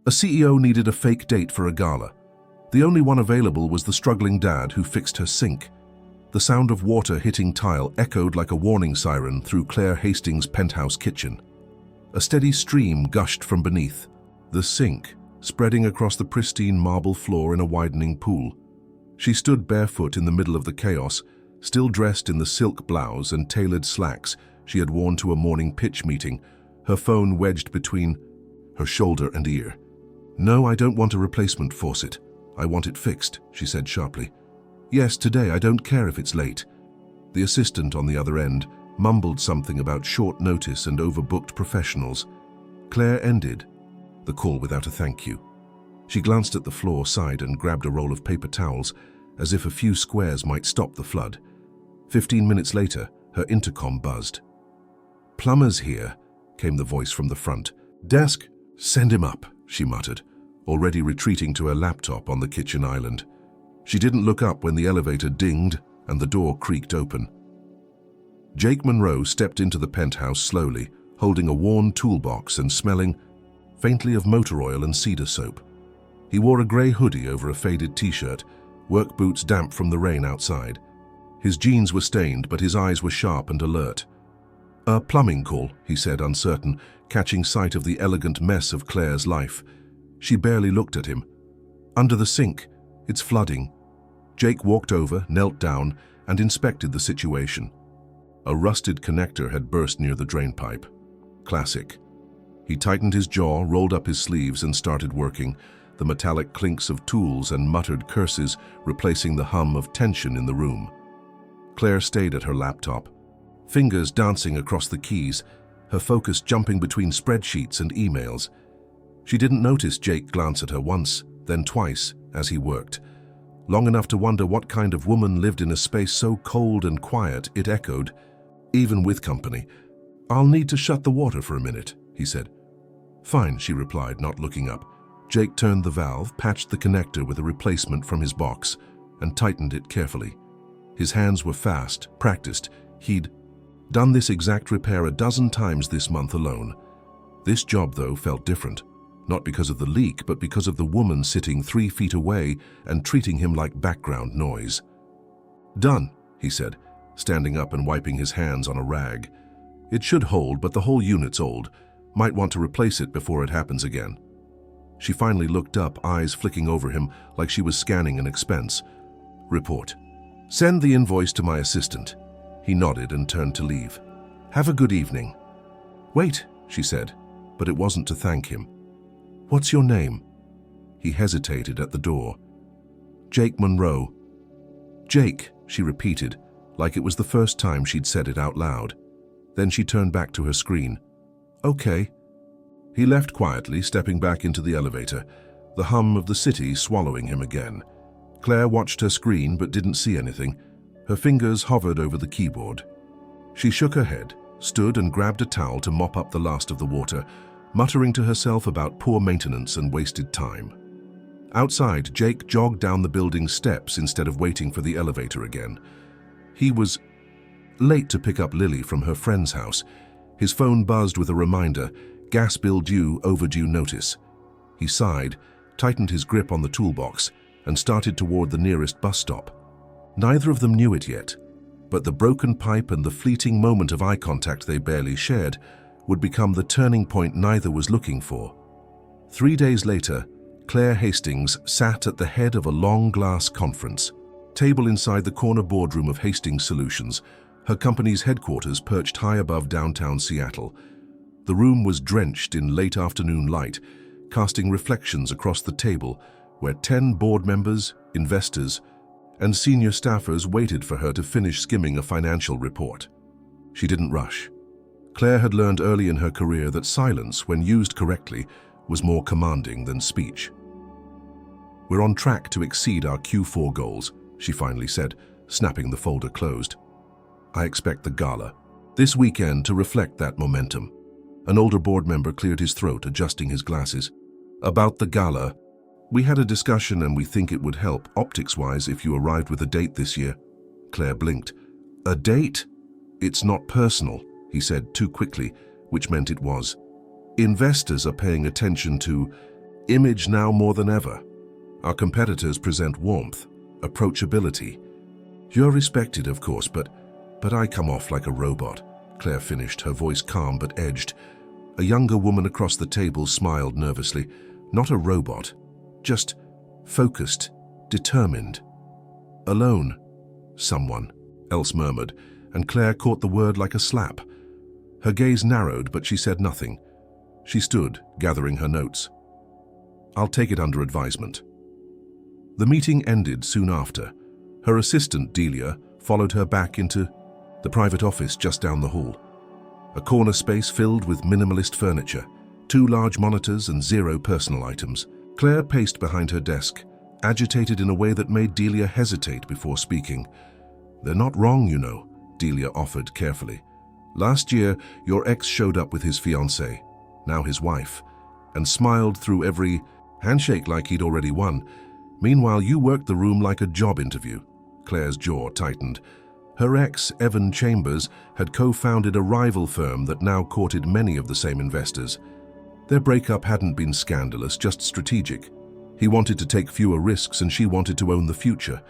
A CEO needed a fake date for a gala. The only one available was the struggling dad who fixed her sink. The sound of water hitting tile echoed like a warning siren through Claire Hastings' penthouse kitchen. A steady stream gushed from beneath the sink, spreading across the pristine marble floor in a widening pool. She stood barefoot in the middle of the chaos, still dressed in the silk blouse and tailored slacks she had worn to a morning pitch meeting, her phone wedged between her shoulder and ear. "No, I don't want a replacement faucet. I want it fixed," she said sharply. "Yes, today. I don't care if it's late." The assistant on the other end mumbled something about short notice and overbooked professionals. Claire ended the call without a thank you. She glanced at the floor, sighed, and grabbed a roll of paper towels, as if a few squares might stop the flood. 15 minutes later, her intercom buzzed. "Plumber's here," came the voice from the front desk. "Send him up," she muttered, already retreating to her laptop on the kitchen island. She didn't look up when the elevator dinged and the door creaked open. Jake Monroe stepped into the penthouse slowly, holding a worn toolbox and smelling faintly of motor oil and cedar soap. He wore a grey hoodie over a faded t-shirt, work boots damp from the rain outside. His jeans were stained, but his eyes were sharp and alert. "A plumbing call," he said, uncertain, catching sight of the elegant mess of Claire's life. She barely looked at him. "Under the sink. It's flooding." Jake walked over, knelt down, and inspected the situation. A rusted connector had burst near the drain pipe. Classic. He tightened his jaw, rolled up his sleeves, and started working, the metallic clinks of tools and muttered curses replacing the hum of tension in the room. Claire stayed at her laptop, fingers dancing across the keys, her focus jumping between spreadsheets and emails. She didn't notice Jake glance at her once, then twice, as he worked. Long enough to wonder what kind of woman lived in a space so cold and quiet it echoed, even with company. "I'll need to shut the water for a minute," he said. "Fine," she replied, not looking up. Jake turned the valve, patched the connector with a replacement from his box, and tightened it carefully. His hands were fast, practiced. He'd done this exact repair a dozen times this month alone. This job, though, felt different. Not because of the leak, but because of the woman sitting 3 feet away and treating him like background noise. "Done," he said, standing up and wiping his hands on a rag. "It should hold, but the whole unit's old. Might want to replace it before it happens again." She finally looked up, eyes flicking over him like she was scanning an expense. "Report. Send the invoice to my assistant." He nodded and turned to leave. "Have a good evening." "Wait," she said, but it wasn't to thank him. "What's your name?" He hesitated at the door. "Jake Monroe." "Jake," she repeated, like it was the first time she'd said it out loud. Then she turned back to her screen. "Okay." He left quietly, stepping back into the elevator, the hum of the city swallowing him again. Claire watched her screen but didn't see anything. Her fingers hovered over the keyboard. She shook her head, stood and grabbed a towel to mop up the last of the water, muttering to herself about poor maintenance and wasted time. Outside, Jake jogged down the building's steps instead of waiting for the elevator again. He was late to pick up Lily from her friend's house. His phone buzzed with a reminder, gas bill due, overdue notice. He sighed, tightened his grip on the toolbox, and started toward the nearest bus stop. Neither of them knew it yet, but the broken pipe and the fleeting moment of eye contact they barely shared would become the turning point neither was looking for. 3 days later, Claire Hastings sat at the head of a long glass conference table inside the corner boardroom of Hastings Solutions, her company's headquarters perched high above downtown Seattle. The room was drenched in late afternoon light, casting reflections across the table where 10 board members, investors, and senior staffers waited for her to finish skimming a financial report. She didn't rush. Claire had learned early in her career that silence, when used correctly, was more commanding than speech. "We're on track to exceed our Q4 goals," she finally said, snapping the folder closed. "I expect the gala this weekend to reflect that momentum." An older board member cleared his throat, adjusting his glasses. "About the gala, we had a discussion and we think it would help, optics-wise, if you arrived with a date this year." Claire blinked. "A date? It's not personal," he said too quickly, which meant it was. "Investors are paying attention to Image now more than ever. Our competitors present warmth, approachability. You're respected, of course, but I come off like a robot," Claire finished, her voice calm but edged. A younger woman across the table smiled nervously. "Not a robot, just focused, determined." "Alone," someone else murmured, and Claire caught the word like a slap. Her gaze narrowed, but she said nothing. She stood, gathering her notes. "I'll take it under advisement." The meeting ended soon after. Her assistant, Delia, followed her back into the private office just down the hall. A corner space filled with minimalist furniture, 2 large monitors and 0 personal items. Claire paced behind her desk, agitated in a way that made Delia hesitate before speaking. "They're not wrong, you know," Delia offered carefully. "Last year, your ex showed up with his fiancée, now his wife, and smiled through every handshake like he'd already won. Meanwhile, you worked the room like a job interview." Claire's jaw tightened. Her ex, Evan Chambers, had co-founded a rival firm that now courted many of the same investors. Their breakup hadn't been scandalous, just strategic. He wanted to take fewer risks and she wanted to own the future.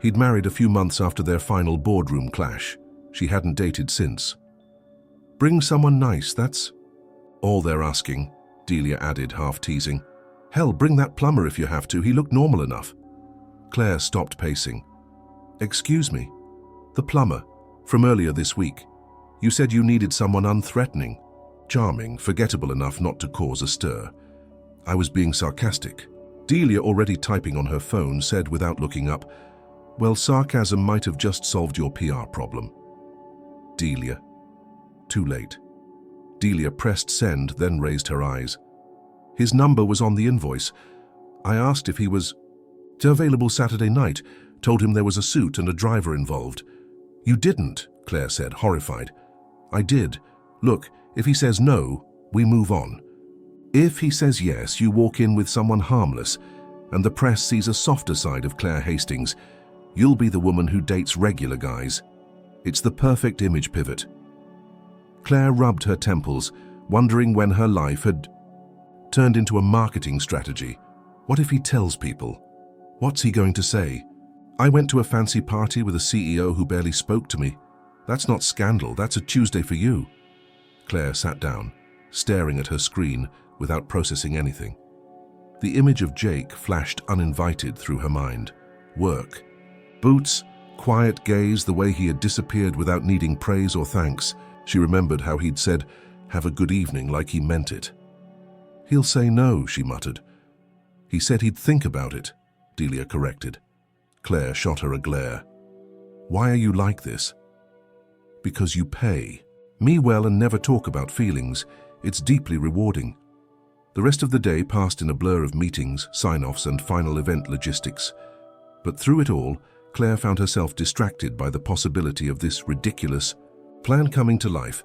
He'd married a few months after their final boardroom clash. She hadn't dated since. "Bring someone nice, that's all they're asking," Delia added, half teasing. "Hell, bring that plumber if you have to, he looked normal enough." Claire stopped pacing. "Excuse me, the plumber, from earlier this week. You said you needed someone unthreatening, charming, forgettable enough not to cause a stir." "I was being sarcastic." Delia, already typing on her phone, said without looking up, "Well, sarcasm might have just solved your PR problem." Delia. Too late. Delia pressed send, then raised her eyes. "His number was on the invoice. I asked if he was available Saturday night, told him there was a suit and a driver involved." "You didn't," Claire said, horrified. "I did. Look, if he says no, we move on. If he says yes, you walk in with someone harmless, and the press sees a softer side of Claire Hastings. You'll be the woman who dates regular guys. It's the perfect image pivot." Claire rubbed her temples, wondering when her life had turned into a marketing strategy. What if he tells people? What's he going to say? "I went to a fancy party with a CEO who barely spoke to me." That's not scandal, that's a Tuesday for you. Claire sat down, staring at her screen without processing anything. The image of Jake flashed uninvited through her mind. Work. Boots, quiet gaze, the way he had disappeared without needing praise or thanks. She remembered how he'd said, "Have a good evening," like he meant it. "He'll say no," she muttered. "He said he'd think about it," Delia corrected. Claire shot her a glare. "Why are you like this?" "Because you pay me well and never talk about feelings. It's deeply rewarding." The rest of the day passed in a blur of meetings, sign-offs, and final event logistics. But through it all, Claire found herself distracted by the possibility of this ridiculous plan coming to life.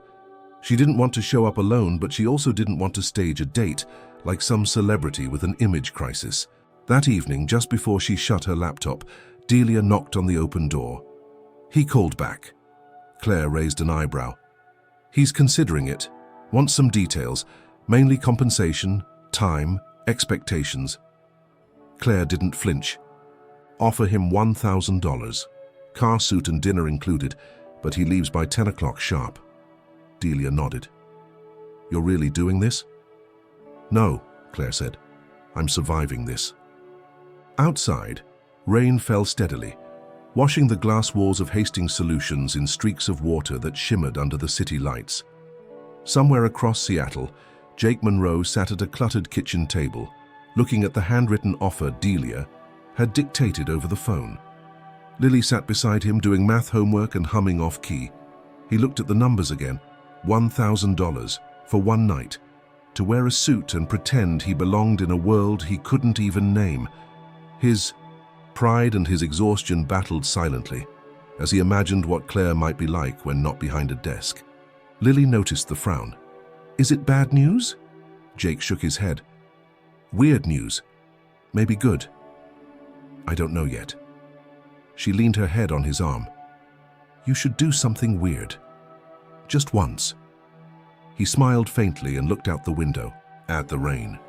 She didn't want to show up alone, but she also didn't want to stage a date like some celebrity with an image crisis. That evening, just before she shut her laptop, Delia knocked on the open door. He called back. Claire raised an eyebrow. "He's considering it. Wants some details, mainly compensation, time, expectations." Claire didn't flinch. "Offer him $1,000. Car, suit and dinner included, but he leaves by 10 o'clock sharp." Delia nodded. "You're really doing this?" "No," Claire said. "I'm surviving this." Outside, rain fell steadily, washing the glass walls of Hastings Solutions in streaks of water that shimmered under the city lights. Somewhere across Seattle, Jake Monroe sat at a cluttered kitchen table, looking at the handwritten offer Delia had dictated over the phone. Lily sat beside him doing math homework and humming off-key. He looked at the numbers again. $1,000 for one night, to wear a suit and pretend he belonged in a world he couldn't even name. His pride and his exhaustion battled silently as he imagined what Claire might be like when not behind a desk. Lily noticed the frown. "Is it bad news?" Jake shook his head. "Weird news. Maybe good. I don't know yet." She leaned her head on his arm. "You should do something weird. Just once." He smiled faintly and looked out the window at the rain.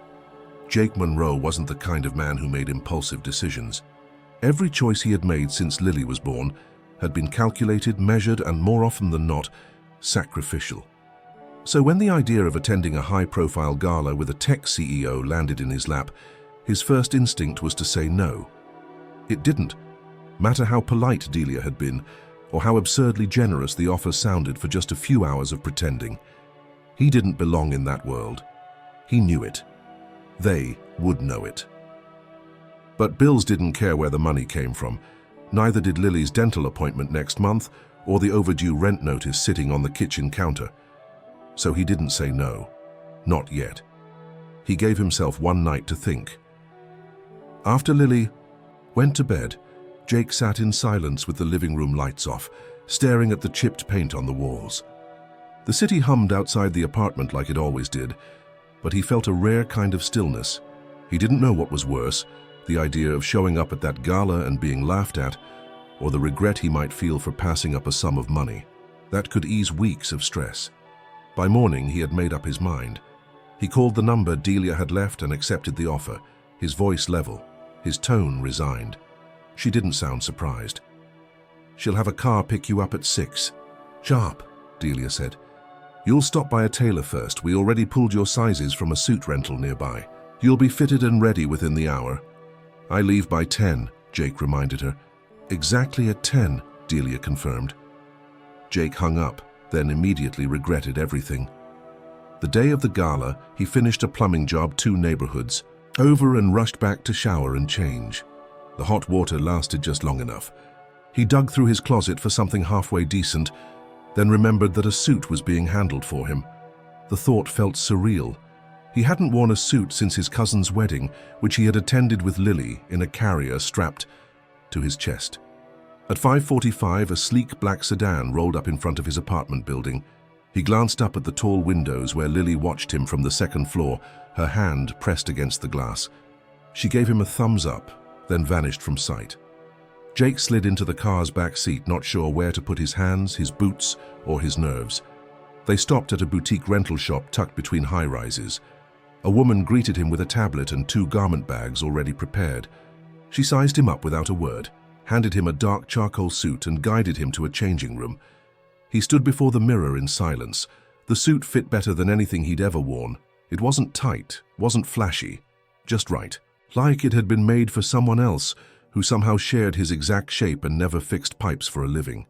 Jake Monroe wasn't the kind of man who made impulsive decisions. Every choice he had made since Lily was born had been calculated, measured, and more often than not, sacrificial. So when the idea of attending a high-profile gala with a tech CEO landed in his lap, his first instinct was to say no. It didn't matter how polite Delia had been, or how absurdly generous the offer sounded for just a few hours of pretending. He didn't belong in that world. He knew it. They would know it. But Bills didn't care where the money came from. Neither did Lily's dental appointment next month or the overdue rent notice sitting on the kitchen counter. So he didn't say no. Not yet. He gave himself one night to think. After Lily went to bed, Jake sat in silence with the living room lights off, staring at the chipped paint on the walls. The city hummed outside the apartment like it always did, but he felt a rare kind of stillness. He didn't know what was worse, the idea of showing up at that gala and being laughed at, or the regret he might feel for passing up a sum of money. That could ease weeks of stress. By morning, he had made up his mind. He called the number Delia had left and accepted the offer, his voice level, his tone resigned. She didn't sound surprised. "She'll have a car pick you up at 6. "Sharp," Delia said. "You'll stop by a tailor first. We already pulled your sizes from a suit rental nearby. You'll be fitted and ready within the hour." "I leave by 10, Jake reminded her. "Exactly at 10, Delia confirmed. Jake hung up, then immediately regretted everything. The day of the gala, he finished a plumbing job 2 neighborhoods over and rushed back to shower and change. The hot water lasted just long enough. He dug through his closet for something halfway decent, then remembered that a suit was being handled for him. The thought felt surreal. He hadn't worn a suit since his cousin's wedding, which he had attended with Lily in a carrier strapped to his chest. At 5:45, a sleek black sedan rolled up in front of his apartment building. He glanced up at the tall windows where Lily watched him from the second floor, her hand pressed against the glass. She gave him a thumbs up, then vanished from sight. Jake slid into the car's back seat, not sure where to put his hands, his boots, or his nerves. They stopped at a boutique rental shop tucked between high-rises. A woman greeted him with a tablet and 2 garment bags already prepared. She sized him up without a word, handed him a dark charcoal suit and guided him to a changing room. He stood before the mirror in silence. The suit fit better than anything he'd ever worn. It wasn't tight, wasn't flashy, just right. Like it had been made for someone else who somehow shared his exact shape and never fixed pipes for a living.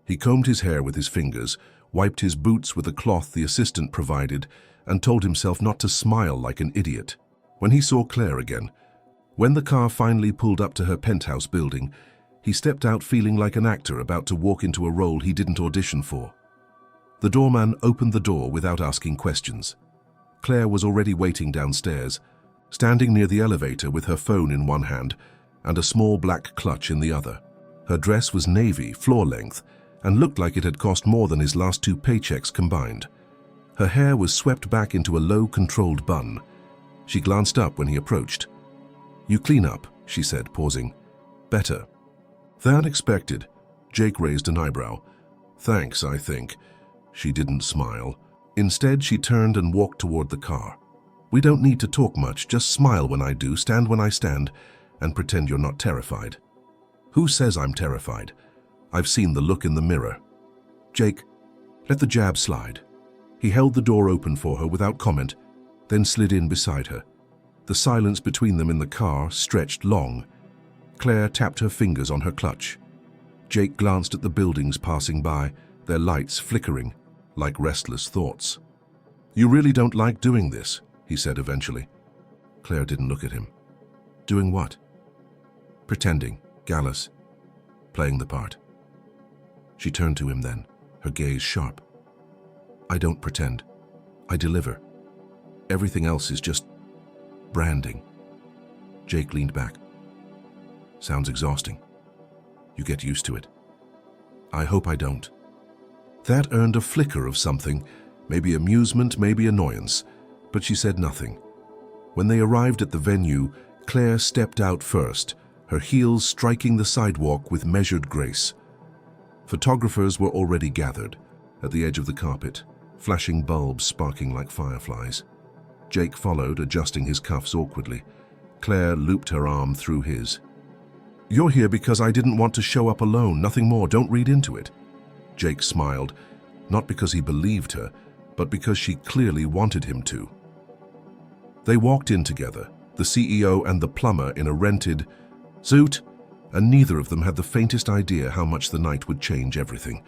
He combed his hair with his fingers, wiped his boots with a cloth the assistant provided, and told himself not to smile like an idiot. When he saw Claire again, when the car finally pulled up to her penthouse building, he stepped out feeling like an actor about to walk into a role he didn't audition for. The doorman opened the door without asking questions. Claire was already waiting downstairs, standing near the elevator with her phone in one hand and a small black clutch in the other. Her dress was navy, floor-length, and looked like it had cost more than his last 2 paychecks combined. Her hair was swept back into a low, controlled bun. She glanced up when he approached. "You clean up," she said, pausing. "Better." That expected. Jake raised an eyebrow. "Thanks, I think." She didn't smile. Instead, she turned and walked toward the car. "We don't need to talk much. Just smile when I do, stand when I stand, and pretend you're not terrified." "Who says I'm terrified? I've seen the look in the mirror." "Jake, let the jab slide." He held the door open for her without comment, then slid in beside her. The silence between them in the car stretched long. Claire tapped her fingers on her clutch. Jake glanced at the buildings passing by, their lights flickering, like restless thoughts. "You really don't like doing this," he said eventually. Claire didn't look at him. "Doing what?" "Pretending, galas, playing the part." She turned to him then, her gaze sharp. "I don't pretend. I deliver. Everything else is just branding." Jake leaned back. "Sounds exhausting. You get used to it." "I hope I don't." That earned a flicker of something, maybe amusement, maybe annoyance, but she said nothing. When they arrived at the venue, Claire stepped out first, her heels striking the sidewalk with measured grace. Photographers were already gathered, at the edge of the carpet, flashing bulbs sparking like fireflies. Jake followed, adjusting his cuffs awkwardly. Claire looped her arm through his. "You're here because I didn't want to show up alone, nothing more, don't read into it." Jake smiled, not because he believed her, but because she clearly wanted him to. They walked in together, the CEO and the plumber in a rented suit, and neither of them had the faintest idea how much the night would change everything.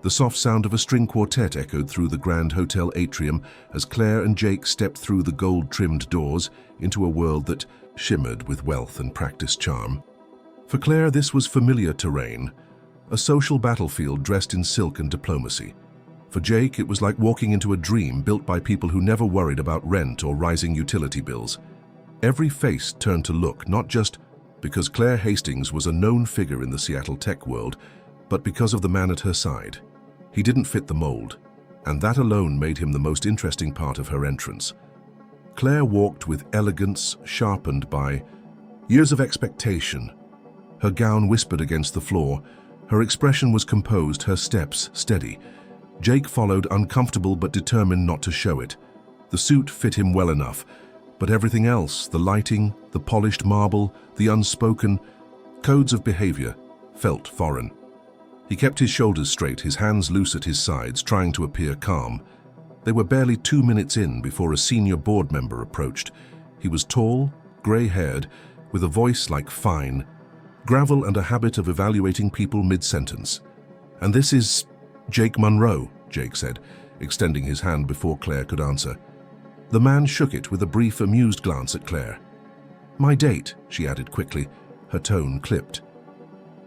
The soft sound of a string quartet echoed through the grand hotel atrium as Claire and Jake stepped through the gold-trimmed doors into a world that shimmered with wealth and practiced charm. For Claire, this was familiar terrain, a social battlefield dressed in silk and diplomacy. For Jake, it was like walking into a dream built by people who never worried about rent or rising utility bills. Every face turned to look, not just because Claire Hastings was a known figure in the Seattle tech world, but because of the man at her side. He didn't fit the mold, and that alone made him the most interesting part of her entrance. Claire walked with elegance sharpened by years of expectation. Her gown whispered against the floor, her expression was composed, her steps steady. Jake followed, uncomfortable but determined not to show it. The suit fit him well enough, but everything else, the lighting, the polished marble, the unspoken codes of behavior, felt foreign. He kept his shoulders straight, his hands loose at his sides, trying to appear calm. They were barely 2 minutes in before a senior board member approached. He was tall, gray-haired, with a voice like fine gravel and a habit of evaluating people mid-sentence. "And this is Jake Monroe," Jake said, extending his hand before Claire could answer. The man shook it with a brief, amused glance at Claire. "My date," she added quickly, her tone clipped.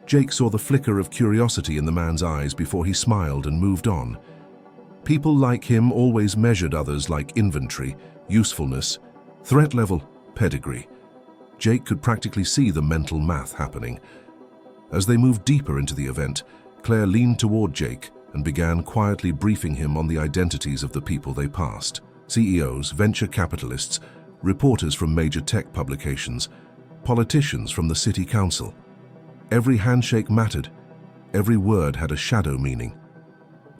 Jake saw the flicker of curiosity in the man's eyes before he smiled and moved on. People like him always measured others like inventory, usefulness, threat level, pedigree. Jake could practically see the mental math happening. As they moved deeper into the event, Claire leaned toward Jake and began quietly briefing him on the identities of the people they passed. CEOs, venture capitalists, reporters from major tech publications, politicians from the city council. Every handshake mattered. Every word had a shadow meaning.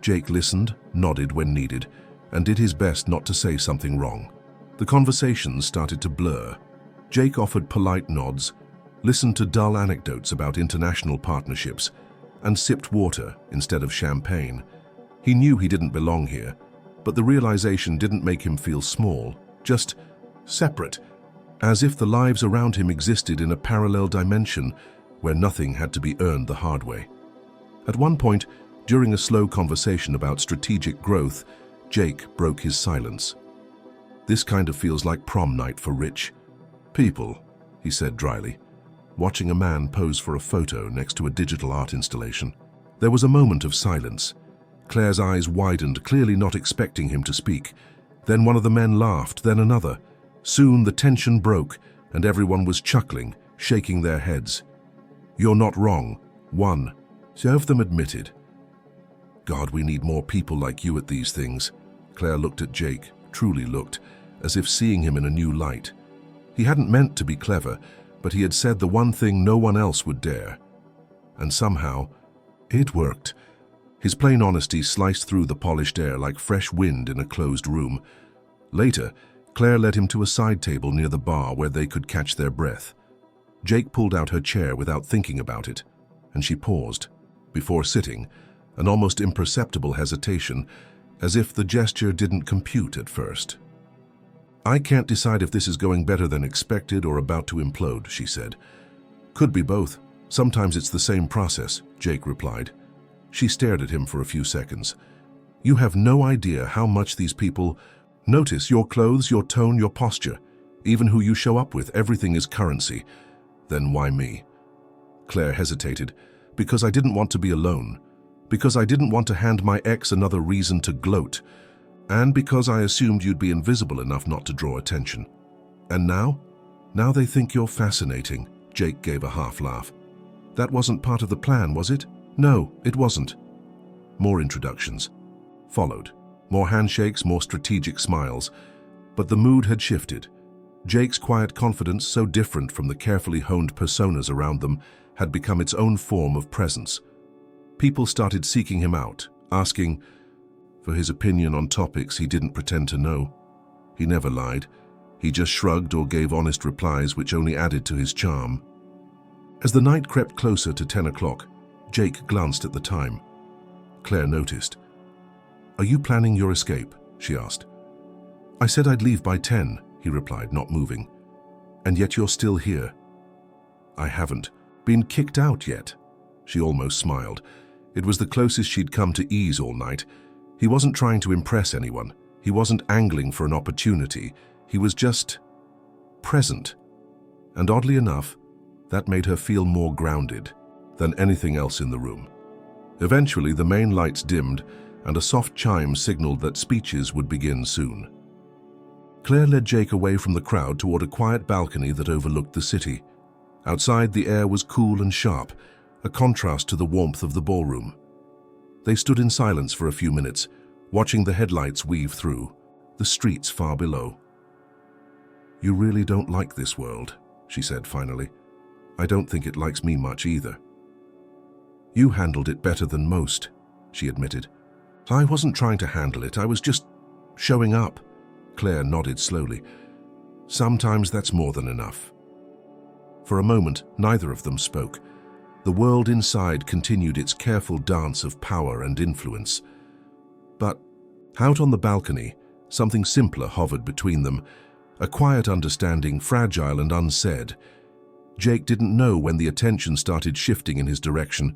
Jake listened, nodded when needed, and did his best not to say something wrong. The conversations started to blur. Jake offered polite nods, listened to dull anecdotes about international partnerships, and sipped water instead of champagne. He knew he didn't belong here, but the realization didn't make him feel small, just separate, as if the lives around him existed in a parallel dimension where nothing had to be earned the hard way. At one point, during a slow conversation about strategic growth, Jake broke his silence. "This kind of feels like prom night for rich people," he said dryly, watching a man pose for a photo next to a digital art installation. There was a moment of silence. Claire's eyes widened, clearly not expecting him to speak. Then one of the men laughed, then another. Soon the tension broke, and everyone was chuckling, shaking their heads. "You're not wrong," one of them admitted. "God, we need more people like you at these things." Claire looked at Jake, truly looked, as if seeing him in a new light. He hadn't meant to be clever, but he had said the one thing no one else would dare. And somehow, it worked. His plain honesty sliced through the polished air like fresh wind in a closed room. Later, Claire led him to a side table near the bar where they could catch their breath. Jake pulled out her chair without thinking about it, and she paused, before sitting, an almost imperceptible hesitation, as if the gesture didn't compute at first. "I can't decide if this is going better than expected or about to implode," she said. "Could be both. Sometimes it's the same process," Jake replied. She stared at him for a few seconds. "You have no idea how much these people notice your clothes, your tone, your posture. Even who you show up with, everything is currency. Then why me?" Claire hesitated. "Because I didn't want to be alone. Because I didn't want to hand my ex another reason to gloat. And because I assumed you'd be invisible enough not to draw attention. And now? Now they think you're fascinating." Jake gave a half laugh. "That wasn't part of the plan, was it?" "No, it wasn't." More introductions followed. More handshakes, more strategic smiles. But the mood had shifted. Jake's quiet confidence, so different from the carefully honed personas around them, had become its own form of presence. People started seeking him out, asking for his opinion on topics he didn't pretend to know. He never lied. He just shrugged or gave honest replies which only added to his charm. As the night crept closer to 10 o'clock, Jake glanced at the time. Claire noticed. "Are you planning your escape?" she asked. "I said I'd leave by 10, he replied, not moving. "And yet you're still here." "I haven't been kicked out yet." She almost smiled. It was the closest she'd come to ease all night. He wasn't trying to impress anyone. He wasn't angling for an opportunity. He was just present. And oddly enough, that made her feel more grounded than anything else in the room. Eventually, the main lights dimmed and a soft chime signaled that speeches would begin soon. Claire led Jake away from the crowd toward a quiet balcony that overlooked the city. Outside, the air was cool and sharp, a contrast to the warmth of the ballroom. They stood in silence for a few minutes, watching the headlights weave through the streets far below. "You really don't like this world," she said finally. "I don't think it likes me much either." "You handled it better than most," she admitted. "I wasn't trying to handle it, I was just showing up." Claire nodded slowly. "Sometimes that's more than enough." For a moment, neither of them spoke. The world inside continued its careful dance of power and influence. But out on the balcony, something simpler hovered between them, a quiet understanding, fragile and unsaid. Jake didn't know when the attention started shifting in his direction,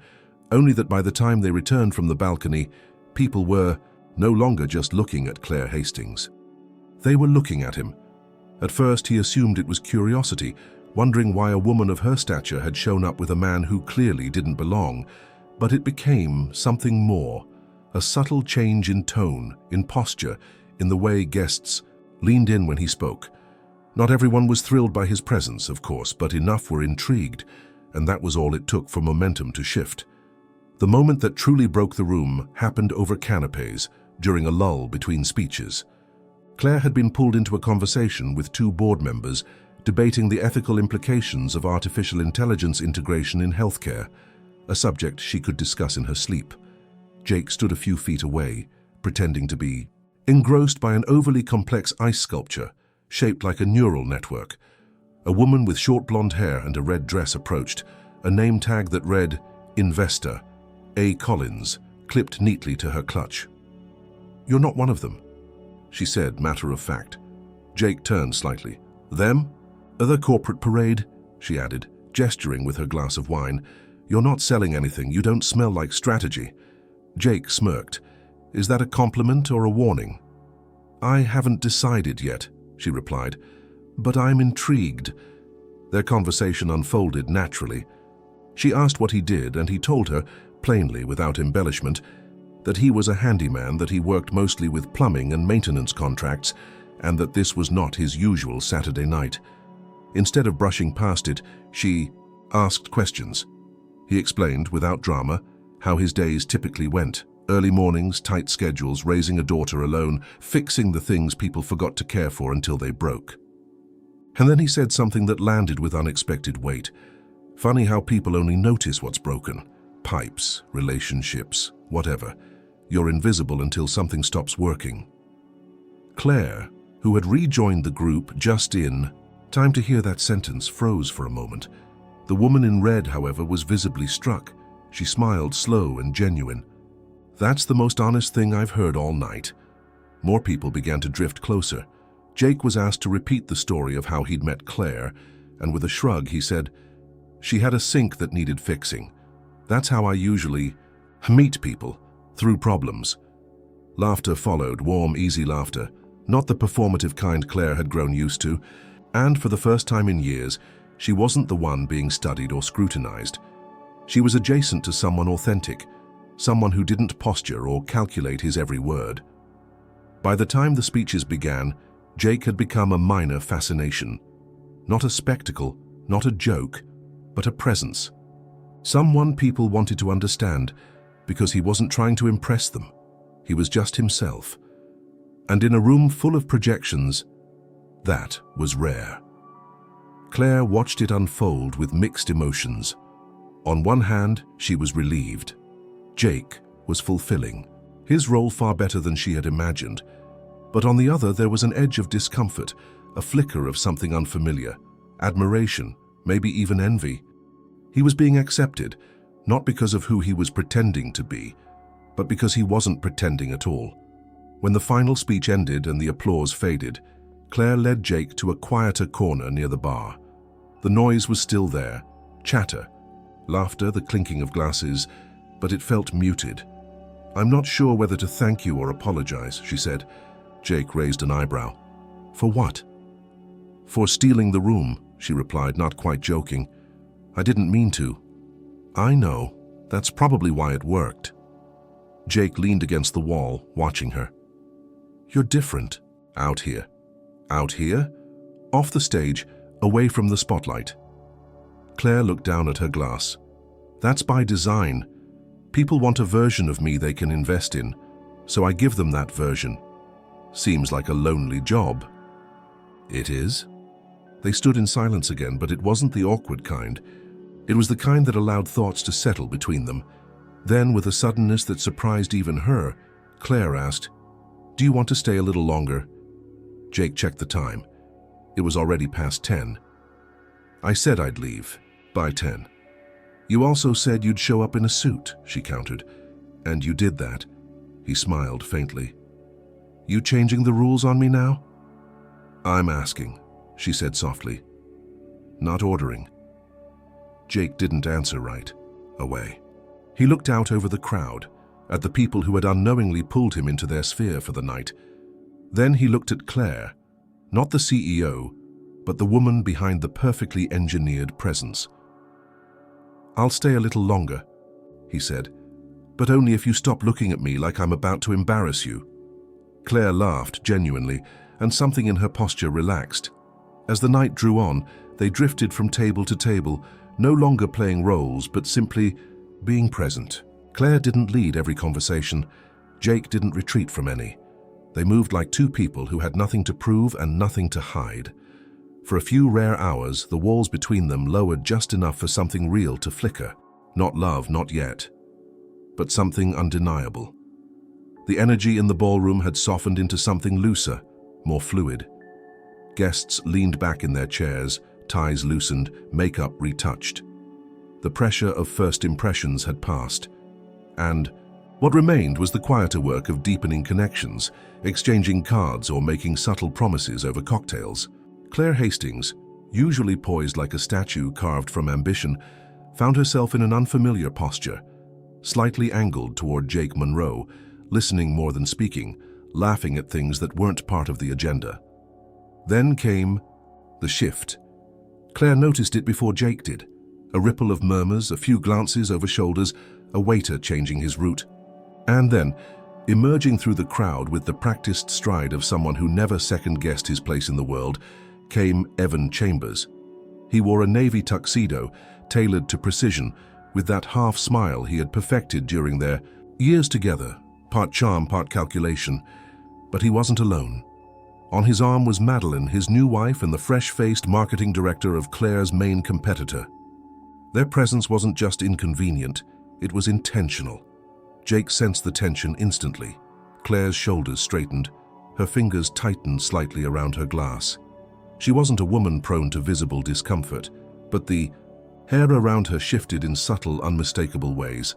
only that by the time they returned from the balcony, people were no longer just looking at Claire Hastings. They were looking at him. At first, he assumed it was curiosity, wondering why a woman of her stature had shown up with a man who clearly didn't belong. But it became something more, a subtle change in tone, in posture, in the way guests leaned in when he spoke. Not everyone was thrilled by his presence, of course, but enough were intrigued, and that was all it took for momentum to shift. The moment that truly broke the room happened over canapes, during a lull between speeches. Claire had been pulled into a conversation with two board members debating the ethical implications of artificial intelligence integration in healthcare, a subject she could discuss in her sleep. Jake stood a few feet away, pretending to be engrossed by an overly complex ice sculpture, shaped like a neural network. A woman with short blonde hair and a red dress approached, a name tag that read, "Investor, A. Collins," clipped neatly to her clutch. "You're not one of them," she said, matter of fact. Jake turned slightly. "Them? The corporate parade," she added, gesturing with her glass of wine. "You're not selling anything. You don't smell like strategy." Jake smirked. "Is that a compliment or a warning?" "I haven't decided yet," she replied, "but I'm intrigued." Their conversation unfolded naturally. She asked what he did, and he told her, plainly without embellishment, that he was a handyman, that he worked mostly with plumbing and maintenance contracts, and that this was not his usual Saturday night. Instead of brushing past it, she asked questions. He explained, without drama, how his days typically went. Early mornings, tight schedules, raising a daughter alone, fixing the things people forgot to care for until they broke. And then he said something that landed with unexpected weight. Funny how people only notice what's broken. Pipes, relationships, whatever. You're invisible until something stops working. Claire, who had rejoined the group just in time to hear that sentence, froze for a moment. The woman in red, however, was visibly struck. She smiled, slow and genuine. "That's the most honest thing I've heard all night." More people began to drift closer. Jake was asked to repeat the story of how he'd met Claire, and with a shrug he said, "She had a sink that needed fixing. That's how I usually meet people, through problems." Laughter followed, warm, easy laughter, not the performative kind Claire had grown used to, and for the first time in years, she wasn't the one being studied or scrutinized. She was adjacent to someone authentic, someone who didn't posture or calculate his every word. By the time the speeches began, Jake had become a minor fascination. Not a spectacle, not a joke, but a presence. Someone people wanted to understand, because he wasn't trying to impress them. He was just himself. And in a room full of projections, that was rare. Claire watched it unfold with mixed emotions. On one hand, she was relieved. Jake was fulfilling his role far better than she had imagined. But on the other, there was an edge of discomfort, a flicker of something unfamiliar, admiration, maybe even envy. He was being accepted, not because of who he was pretending to be, but because he wasn't pretending at all. When the final speech ended and the applause faded, Claire led Jake to a quieter corner near the bar. The noise was still there, chatter, laughter, the clinking of glasses, but it felt muted. "I'm not sure whether to thank you or apologize," she said. Jake raised an eyebrow. "For what?" "For stealing the room," she replied, not quite joking. "I didn't mean to." "I know. That's probably why it worked." Jake leaned against the wall, watching her. "You're different. Out here." "Out here?" "Off the stage, away from the spotlight." Claire looked down at her glass. "That's by design. People want a version of me they can invest in, so I give them that version. Seems like a lonely job." "It is." They stood in silence again, but it wasn't the awkward kind. It was the kind that allowed thoughts to settle between them. Then, with a suddenness that surprised even her, Claire asked, "Do you want to stay a little longer?" Jake checked the time. It was already past 10. "I said I'd leave by 10. "You also said you'd show up in a suit," she countered. "And you did that." He smiled faintly. "You changing the rules on me now?" "I'm asking," she said softly. "Not ordering." Jake didn't answer right away. He looked out over the crowd, at the people who had unknowingly pulled him into their sphere for the night. Then he looked at Claire, not the CEO, but the woman behind the perfectly engineered presence. "I'll stay a little longer," he said, "but only if you stop looking at me like I'm about to embarrass you." Claire laughed genuinely, and something in her posture relaxed. As the night drew on, they drifted from table to table, no longer playing roles, but simply being present. Claire didn't lead every conversation. Jake didn't retreat from any. They moved like two people who had nothing to prove and nothing to hide. For a few rare hours, the walls between them lowered just enough for something real to flicker. Not love, not yet, but something undeniable. The energy in the ballroom had softened into something looser, more fluid. Guests leaned back in their chairs, ties loosened, makeup retouched. The pressure of first impressions had passed, and what remained was the quieter work of deepening connections, exchanging cards or making subtle promises over cocktails. Claire Hastings, usually poised like a statue carved from ambition, found herself in an unfamiliar posture, slightly angled toward Jake Monroe, listening more than speaking, laughing at things that weren't part of the agenda. Then came the shift. Claire noticed it before Jake did. A ripple of murmurs, a few glances over shoulders, a waiter changing his route. And then, emerging through the crowd with the practiced stride of someone who never second-guessed his place in the world, came Evan Chambers. He wore a navy tuxedo, tailored to precision, with that half-smile he had perfected during their years together, part charm, part calculation. But he wasn't alone. On his arm was Madeline, his new wife and the fresh-faced marketing director of Claire's main competitor. Their presence wasn't just inconvenient, it was intentional. Jake sensed the tension instantly. Claire's shoulders straightened, her fingers tightened slightly around her glass. She wasn't a woman prone to visible discomfort, but the hair around her shifted in subtle, unmistakable ways.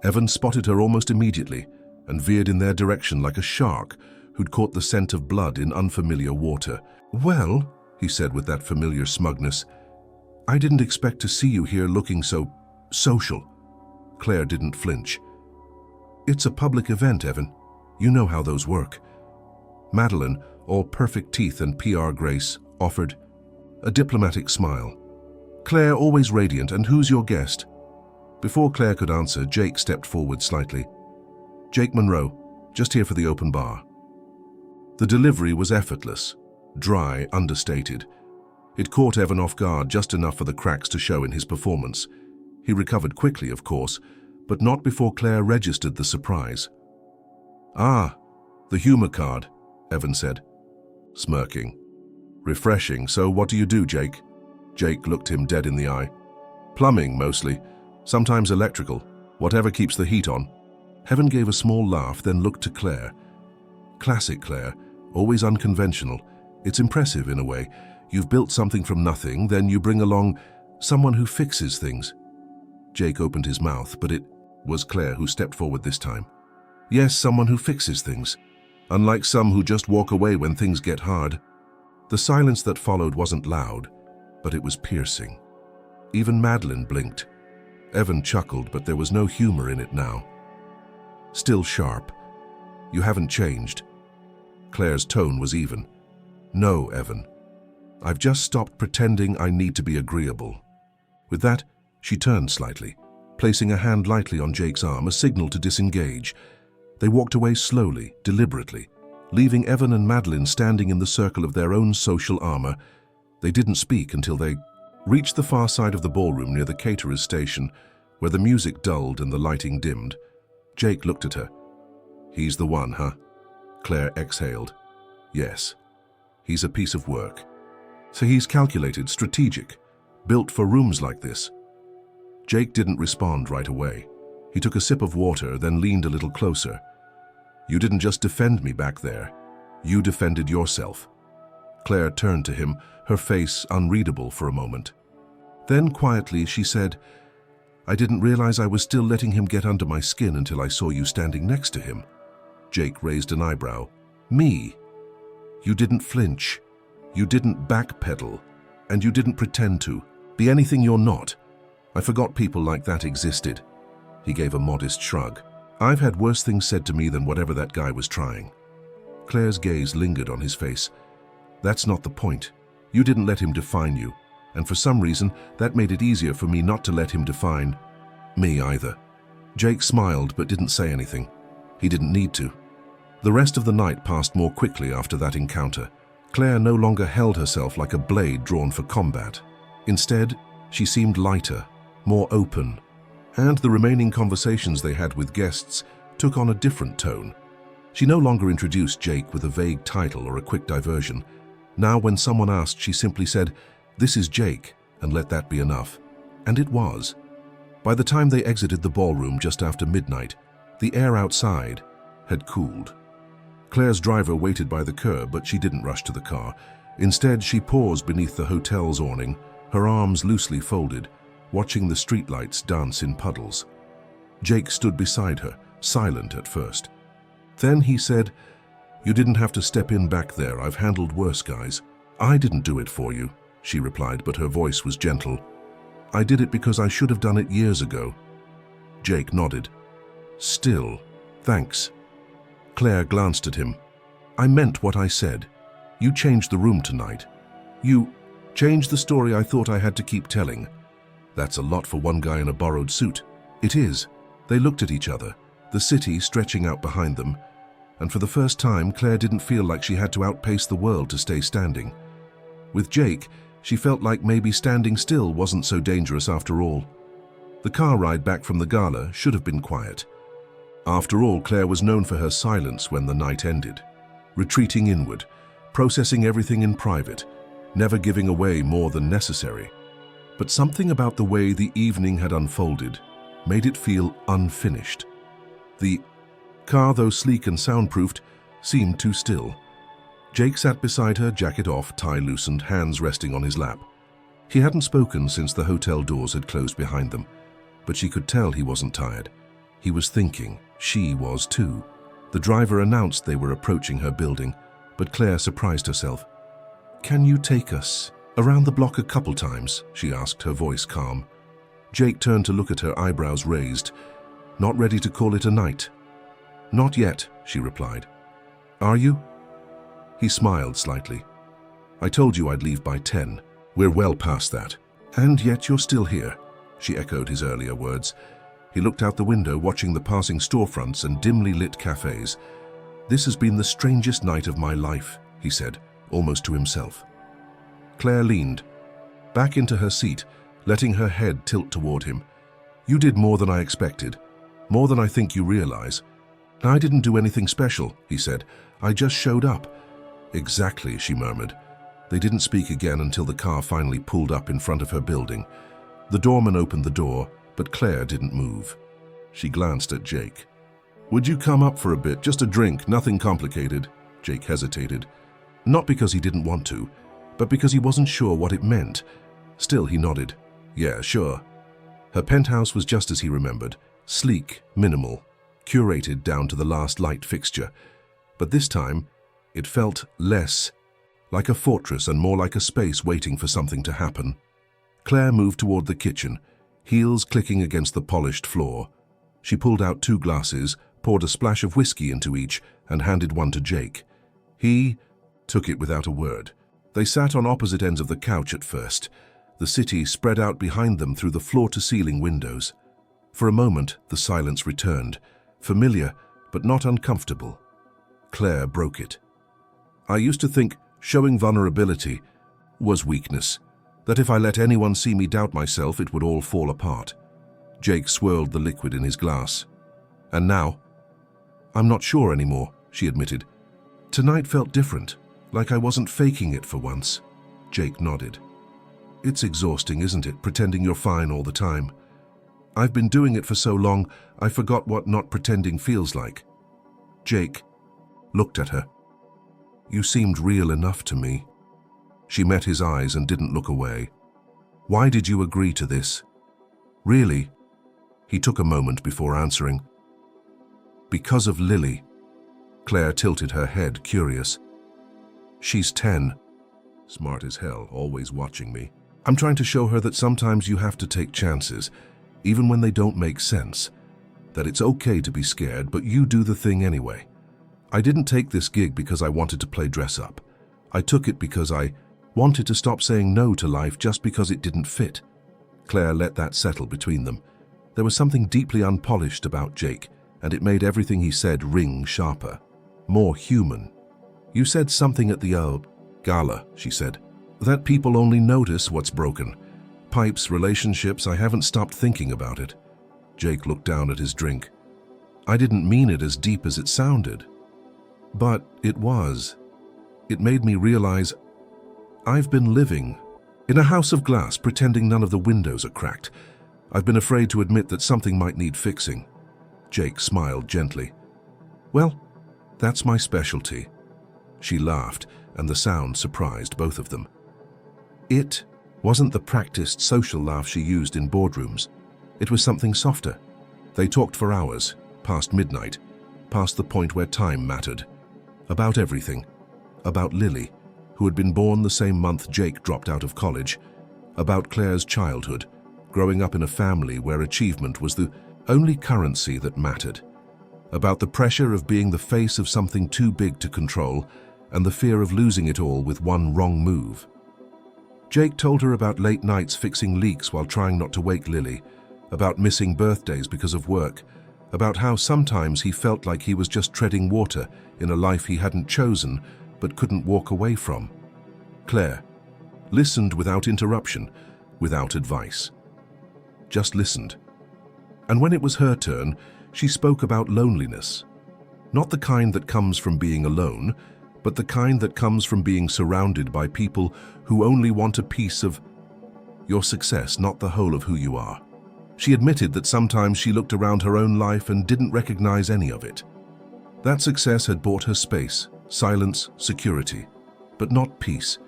Evan spotted her almost immediately and veered in their direction like a shark who'd caught the scent of blood in unfamiliar water. "Well," he said with that familiar smugness, "I didn't expect to see you here looking so social." Claire didn't flinch. "It's a public event, Evan. You know how those work." Madeline, all perfect teeth and PR grace, offered a diplomatic smile. "Claire, always radiant, and who's your guest?" Before Claire could answer, Jake stepped forward slightly. "Jake Monroe, just here for the open bar." The delivery was effortless, dry, understated. It caught Evan off guard just enough for the cracks to show in his performance. He recovered quickly, of course, but not before Claire registered the surprise. "Ah, the humor card," Evan said, smirking. "Refreshing. So what do you do, Jake?" Jake looked him dead in the eye. "Plumbing, mostly. Sometimes electrical. Whatever keeps the heat on." Evan gave a small laugh, then looked to Claire. Classic Claire, always unconventional. It's impressive in a way. You've built something from nothing, then you bring along someone who fixes things. Jake opened his mouth, but it was Claire who stepped forward this time. Yes, someone who fixes things. Unlike some who just walk away when things get hard. The silence that followed wasn't loud, but it was piercing. Even Madeline blinked. Evan chuckled, but there was no humor in it now. Still sharp. You haven't changed. Claire's tone was even. No, Evan. I've just stopped pretending I need to be agreeable. With that, she turned slightly, placing a hand lightly on Jake's arm, a signal to disengage. They walked away slowly, deliberately, leaving Evan and Madeline standing in the circle of their own social armor. They didn't speak until they reached the far side of the ballroom near the caterer's station, where the music dulled and the lighting dimmed. Jake looked at her. He's the one, huh? Claire exhaled. Yes. He's a piece of work. So he's calculated, strategic, built for rooms like this. Jake didn't respond right away. He took a sip of water, then leaned a little closer. You didn't just defend me back there. You defended yourself. Claire turned to him, her face unreadable for a moment. Then quietly she said, I didn't realize I was still letting him get under my skin until I saw you standing next to him. Jake raised an eyebrow. Me? You didn't flinch. You didn't backpedal. And you didn't pretend to. Be anything you're not. I forgot people like that existed. He gave a modest shrug. I've had worse things said to me than whatever that guy was trying. Claire's gaze lingered on his face. That's not the point. You didn't let him define you. And for some reason, that made it easier for me not to let him define me either. Jake smiled but didn't say anything. He didn't need to. The rest of the night passed more quickly after that encounter. Claire no longer held herself like a blade drawn for combat. Instead, she seemed lighter, more open, and the remaining conversations they had with guests took on a different tone. She no longer introduced Jake with a vague title or a quick diversion. Now when someone asked, she simply said, "This is Jake," and let that be enough. And it was. By the time they exited the ballroom just after midnight, the air outside had cooled. Claire's driver waited by the curb, but she didn't rush to the car. Instead, she paused beneath the hotel's awning, her arms loosely folded, watching the streetlights dance in puddles. Jake stood beside her, silent at first. Then he said, "You didn't have to step in back there. I've handled worse guys." "I didn't do it for you," she replied, but her voice was gentle. "I did it because I should have done it years ago." Jake nodded. "Still, thanks." Claire glanced at him. "I meant what I said. You changed the room tonight. You changed the story I thought I had to keep telling." "That's a lot for one guy in a borrowed suit." "It is." They looked at each other, the city stretching out behind them, and for the first time Claire didn't feel like she had to outpace the world to stay standing. With Jake, she felt like maybe standing still wasn't so dangerous after all. The car ride back from the gala should have been quiet. After all, Claire was known for her silence when the night ended, retreating inward, processing everything in private, never giving away more than necessary. But something about the way the evening had unfolded made it feel unfinished. The car, though sleek and soundproofed, seemed too still. Jake sat beside her, jacket off, tie loosened, hands resting on his lap. He hadn't spoken since the hotel doors had closed behind them, but she could tell he wasn't tired. He was thinking. She was too. The driver announced they were approaching her building, but Claire surprised herself. "Can you take us around the block a couple times?" she asked, her voice calm. Jake turned to look at her, eyebrows raised. "Not ready to call it a night?" "Not yet," she replied. "Are you?" He smiled slightly. "I told you I'd leave by 10. We're well past that." "And yet you're still here," she echoed his earlier words. He looked out the window, watching the passing storefronts and dimly lit cafes. "This has been the strangest night of my life," he said, almost to himself. Claire leaned back into her seat, letting her head tilt toward him. "You did more than I expected, more than I think you realize." "I didn't do anything special," he said. "I just showed up." "Exactly," she murmured. They didn't speak again until the car finally pulled up in front of her building. The doorman opened the door, but Claire didn't move. She glanced at Jake. "Would you come up for a bit? Just a drink, nothing complicated." Jake hesitated. Not because he didn't want to, but because he wasn't sure what it meant. Still, he nodded. Yeah, sure. Her penthouse was just as he remembered. Sleek, minimal, curated down to the last light fixture. But this time, it felt less like a fortress and more like a space waiting for something to happen. Claire moved toward the kitchen, heels clicking against the polished floor. She pulled out 2 glasses, poured a splash of whiskey into each, and handed one to Jake. He took it without a word. They sat on opposite ends of the couch at first, the city spread out behind them through the floor-to-ceiling windows. For a moment, the silence returned, familiar but not uncomfortable. Claire broke it. I used to think showing vulnerability was weakness, that if I let anyone see me doubt myself, it would all fall apart. Jake swirled the liquid in his glass. And now? I'm not sure anymore, she admitted. Tonight felt different, like I wasn't faking it for once. Jake nodded. It's exhausting, isn't it, pretending you're fine all the time? I've been doing it for so long, I forgot what not pretending feels like. Jake looked at her. You seemed real enough to me. She met his eyes and didn't look away. Why did you agree to this? Really? He took a moment before answering. Because of Lily. Claire tilted her head, curious. She's 10. Smart as hell, always watching me. I'm trying to show her that sometimes you have to take chances, even when they don't make sense. That it's okay to be scared, but you do the thing anyway. I didn't take this gig because I wanted to play dress up. I took it because I wanted to stop saying no to life just because it didn't fit. Claire let that settle between them. There was something deeply unpolished about Jake, and it made everything he said ring sharper, more human. You said something at the gala, she said, that people only notice what's broken. Pipes, relationships, I haven't stopped thinking about it. Jake looked down at his drink. I didn't mean it as deep as it sounded. But it was. It made me realize I've been living in a house of glass, pretending none of the windows are cracked. I've been afraid to admit that something might need fixing. Jake smiled gently. Well, that's my specialty. She laughed, and the sound surprised both of them. It wasn't the practiced social laugh she used in boardrooms. It was something softer. They talked for hours, past midnight, past the point where time mattered. About everything. About Lily, who had been born the same month Jake dropped out of college. About Claire's childhood, growing up in a family where achievement was the only currency that mattered. About the pressure of being the face of something too big to control and the fear of losing it all with one wrong move. Jake told her about late nights fixing leaks while trying not to wake Lily, about missing birthdays because of work, about how sometimes he felt like he was just treading water in a life he hadn't chosen but couldn't walk away from. Claire listened without interruption, without advice. Just listened. And when it was her turn, she spoke about loneliness. Not the kind that comes from being alone, but the kind that comes from being surrounded by people who only want a piece of your success, not the whole of who you are. She admitted that sometimes she looked around her own life and didn't recognize any of it. That success had bought her space, silence, security, but not peace.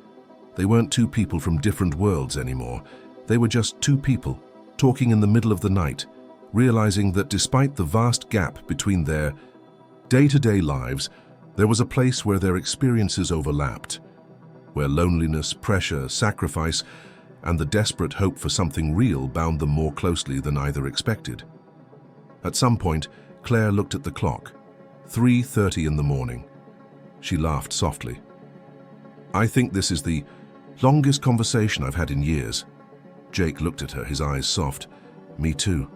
They weren't two people from different worlds anymore. They were just two people, talking in the middle of the night, realizing that despite the vast gap between their day-to-day lives, there was a place where their experiences overlapped, where loneliness, pressure, sacrifice, and the desperate hope for something real bound them more closely than either expected. At some point, Claire looked at the clock. 3:30 in the morning. She laughed softly. I think this is the longest conversation I've had in years. Jake looked at her, his eyes soft. Me too.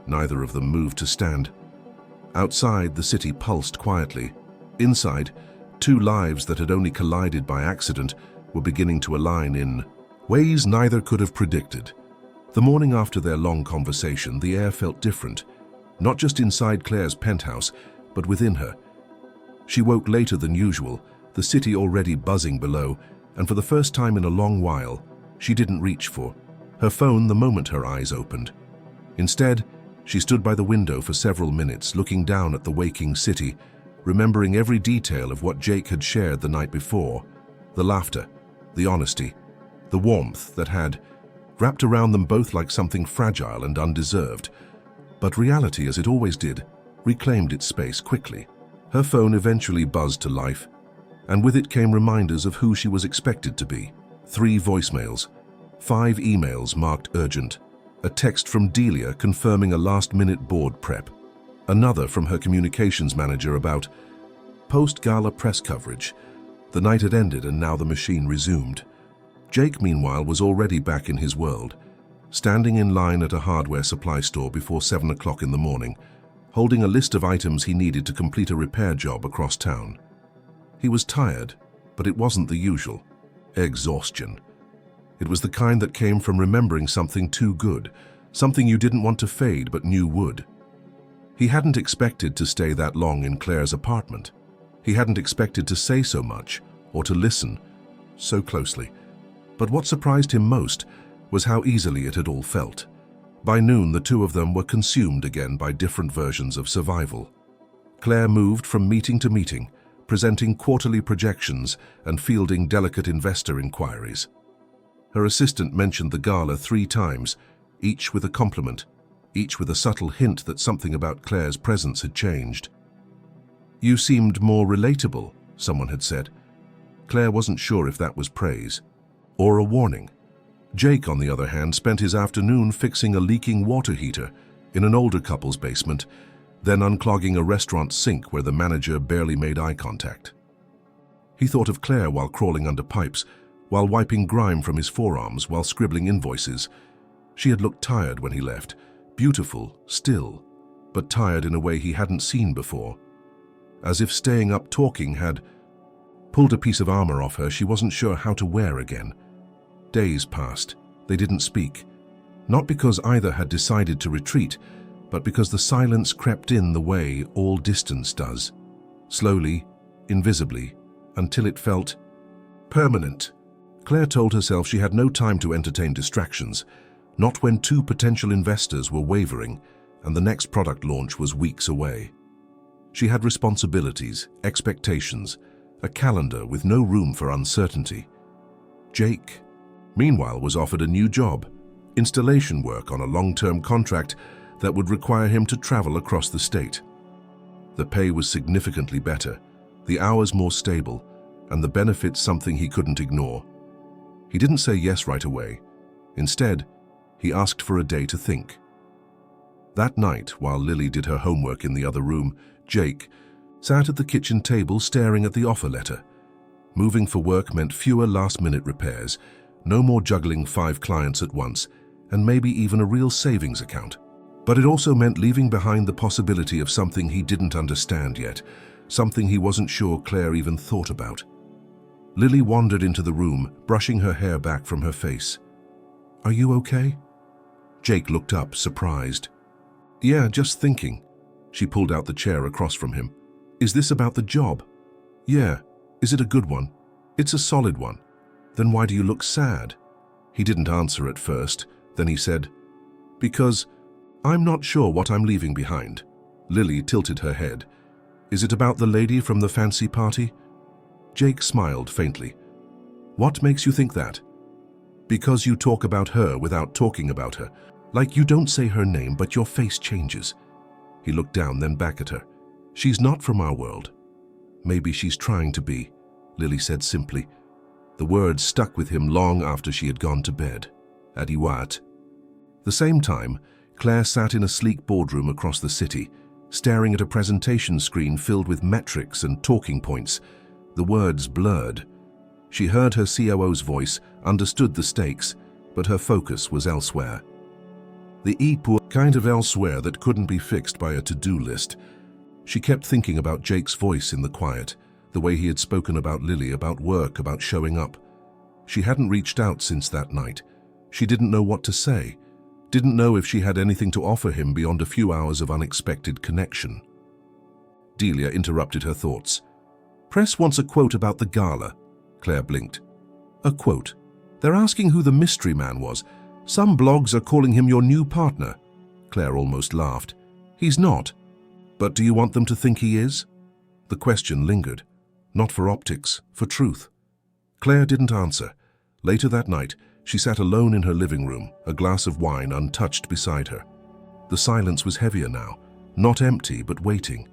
Neither of them moved to stand. Outside, the city pulsed quietly. Inside, two lives that had only collided by accident were beginning to align in ways neither could have predicted. The morning after their long conversation, the air felt different, not just inside Claire's penthouse, but within her. She woke later than usual, the city already buzzing below, and for the first time in a long while, she didn't reach for her phone the moment her eyes opened. Instead, she stood by the window for several minutes, looking down at the waking city, remembering every detail of what Jake had shared the night before, the laughter, the honesty, the warmth that had wrapped around them both like something fragile and undeserved. But reality, as it always did, reclaimed its space quickly. Her phone eventually buzzed to life, and with it came reminders of who she was expected to be. 3 voicemails, 5 emails marked urgent, a text from Delia confirming a last-minute board prep, another from her communications manager about post-gala press coverage. The night had ended and now the machine resumed. Jake, meanwhile, was already back in his world, standing in line at a hardware supply store before 7 o'clock in the morning, holding a list of items he needed to complete a repair job across town. He was tired, but it wasn't the usual exhaustion. It was the kind that came from remembering something too good, something you didn't want to fade but knew would. He hadn't expected to stay that long in Claire's apartment. He hadn't expected to say so much or to listen so closely. But what surprised him most was how easily it had all felt. By noon, the two of them were consumed again by different versions of survival. Claire moved from meeting to meeting, presenting quarterly projections and fielding delicate investor inquiries. Her assistant mentioned the gala 3 times, each with a compliment, each with a subtle hint that something about Claire's presence had changed. "You seemed more relatable," someone had said. Claire wasn't sure if that was praise or a warning. Jake, on the other hand, spent his afternoon fixing a leaking water heater in an older couple's basement, then unclogging a restaurant sink where the manager barely made eye contact. He thought of Claire while crawling under pipes, while wiping grime from his forearms, while scribbling invoices. She had looked tired when he left, beautiful, still, but tired in a way he hadn't seen before. As if staying up talking had pulled a piece of armor off her she wasn't sure how to wear again. Days passed. They didn't speak. Not because either had decided to retreat, but because the silence crept in the way all distance does. Slowly, invisibly, until it felt permanent. Claire told herself she had no time to entertain distractions, not when 2 potential investors were wavering and the next product launch was weeks away. She had responsibilities, expectations, a calendar with no room for uncertainty. Jake, meanwhile, was offered a new job, installation work on a long-term contract that would require him to travel across the state. The pay was significantly better, the hours more stable, and the benefits something he couldn't ignore. He didn't say yes right away. Instead, he asked for a day to think. That night, while Lily did her homework in the other room, Jake sat at the kitchen table staring at the offer letter. Moving for work meant fewer last-minute repairs, no more juggling 5 clients at once, and maybe even a real savings account. But it also meant leaving behind the possibility of something he didn't understand yet, something he wasn't sure Claire even thought about. Lily wandered into the room, brushing her hair back from her face. "Are you okay?" Jake looked up, surprised. "Yeah, just thinking." She pulled out the chair across from him. "Is this about the job?" "Yeah. Is it a good one?" "It's a solid one." "Then why do you look sad?" He didn't answer at first. Then he said, "Because I'm not sure what I'm leaving behind." Lily tilted her head. "Is it about the lady from the fancy party?" Jake smiled faintly. "What makes you think that?" "Because you talk about her without talking about her. Like you don't say her name, but your face changes." He looked down, then back at her. "She's not from our world." "Maybe she's trying to be," Lily said simply. The words stuck with him long after she had gone to bed. Adiwat. The same time, Claire sat in a sleek boardroom across the city, staring at a presentation screen filled with metrics and talking points. The words blurred. She heard her COO's voice, understood the stakes, but her focus was elsewhere. The kind of elsewhere that couldn't be fixed by a to-do list. She kept thinking about Jake's voice in the quiet, the way he had spoken about Lily, about work, about showing up. She hadn't reached out since that night. She didn't know what to say, didn't know if she had anything to offer him beyond a few hours of unexpected connection. Delia interrupted her thoughts. "Press wants a quote about the gala." Claire blinked. "A quote? They're asking who the mystery man was. Some blogs are calling him your new partner." Claire almost laughed. "He's not. But do you want them to think he is?" The question lingered, not for optics, for truth. Claire didn't answer. Later that night, she sat alone in her living room, a glass of wine untouched beside her. The silence was heavier now, not empty but waiting.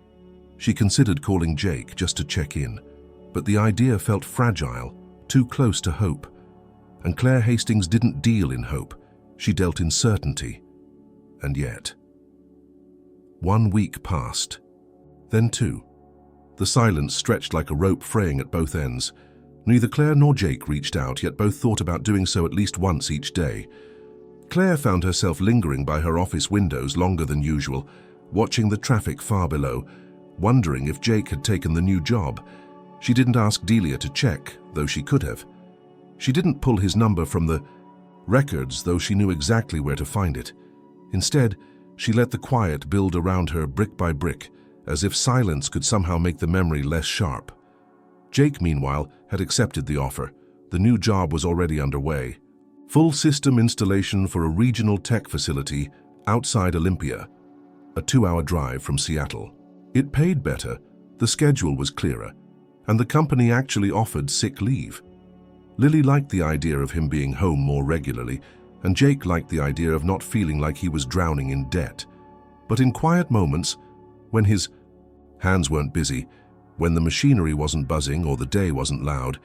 She considered calling Jake just to check in, but the idea felt fragile, too close to hope. And Claire Hastings didn't deal in hope, she dealt in certainty. And yet. 1 week passed. Then 2. The silence stretched like a rope fraying at both ends. Neither Claire nor Jake reached out, yet both thought about doing so at least once each day. Claire found herself lingering by her office windows longer than usual, watching the traffic far below, wondering if Jake had taken the new job. She didn't ask Delia to check, though she could have. She didn't pull his number from the records, though she knew exactly where to find it. Instead, she let the quiet build around her brick by brick, as if silence could somehow make the memory less sharp. Jake, meanwhile, had accepted the offer. The new job was already underway. Full system installation for a regional tech facility outside Olympia, a 2-hour drive from Seattle. It paid better, the schedule was clearer, and the company actually offered sick leave. Lily liked the idea of him being home more regularly, and Jake liked the idea of not feeling like he was drowning in debt. But in quiet moments, when his hands weren't busy, when the machinery wasn't buzzing or the day wasn't loud,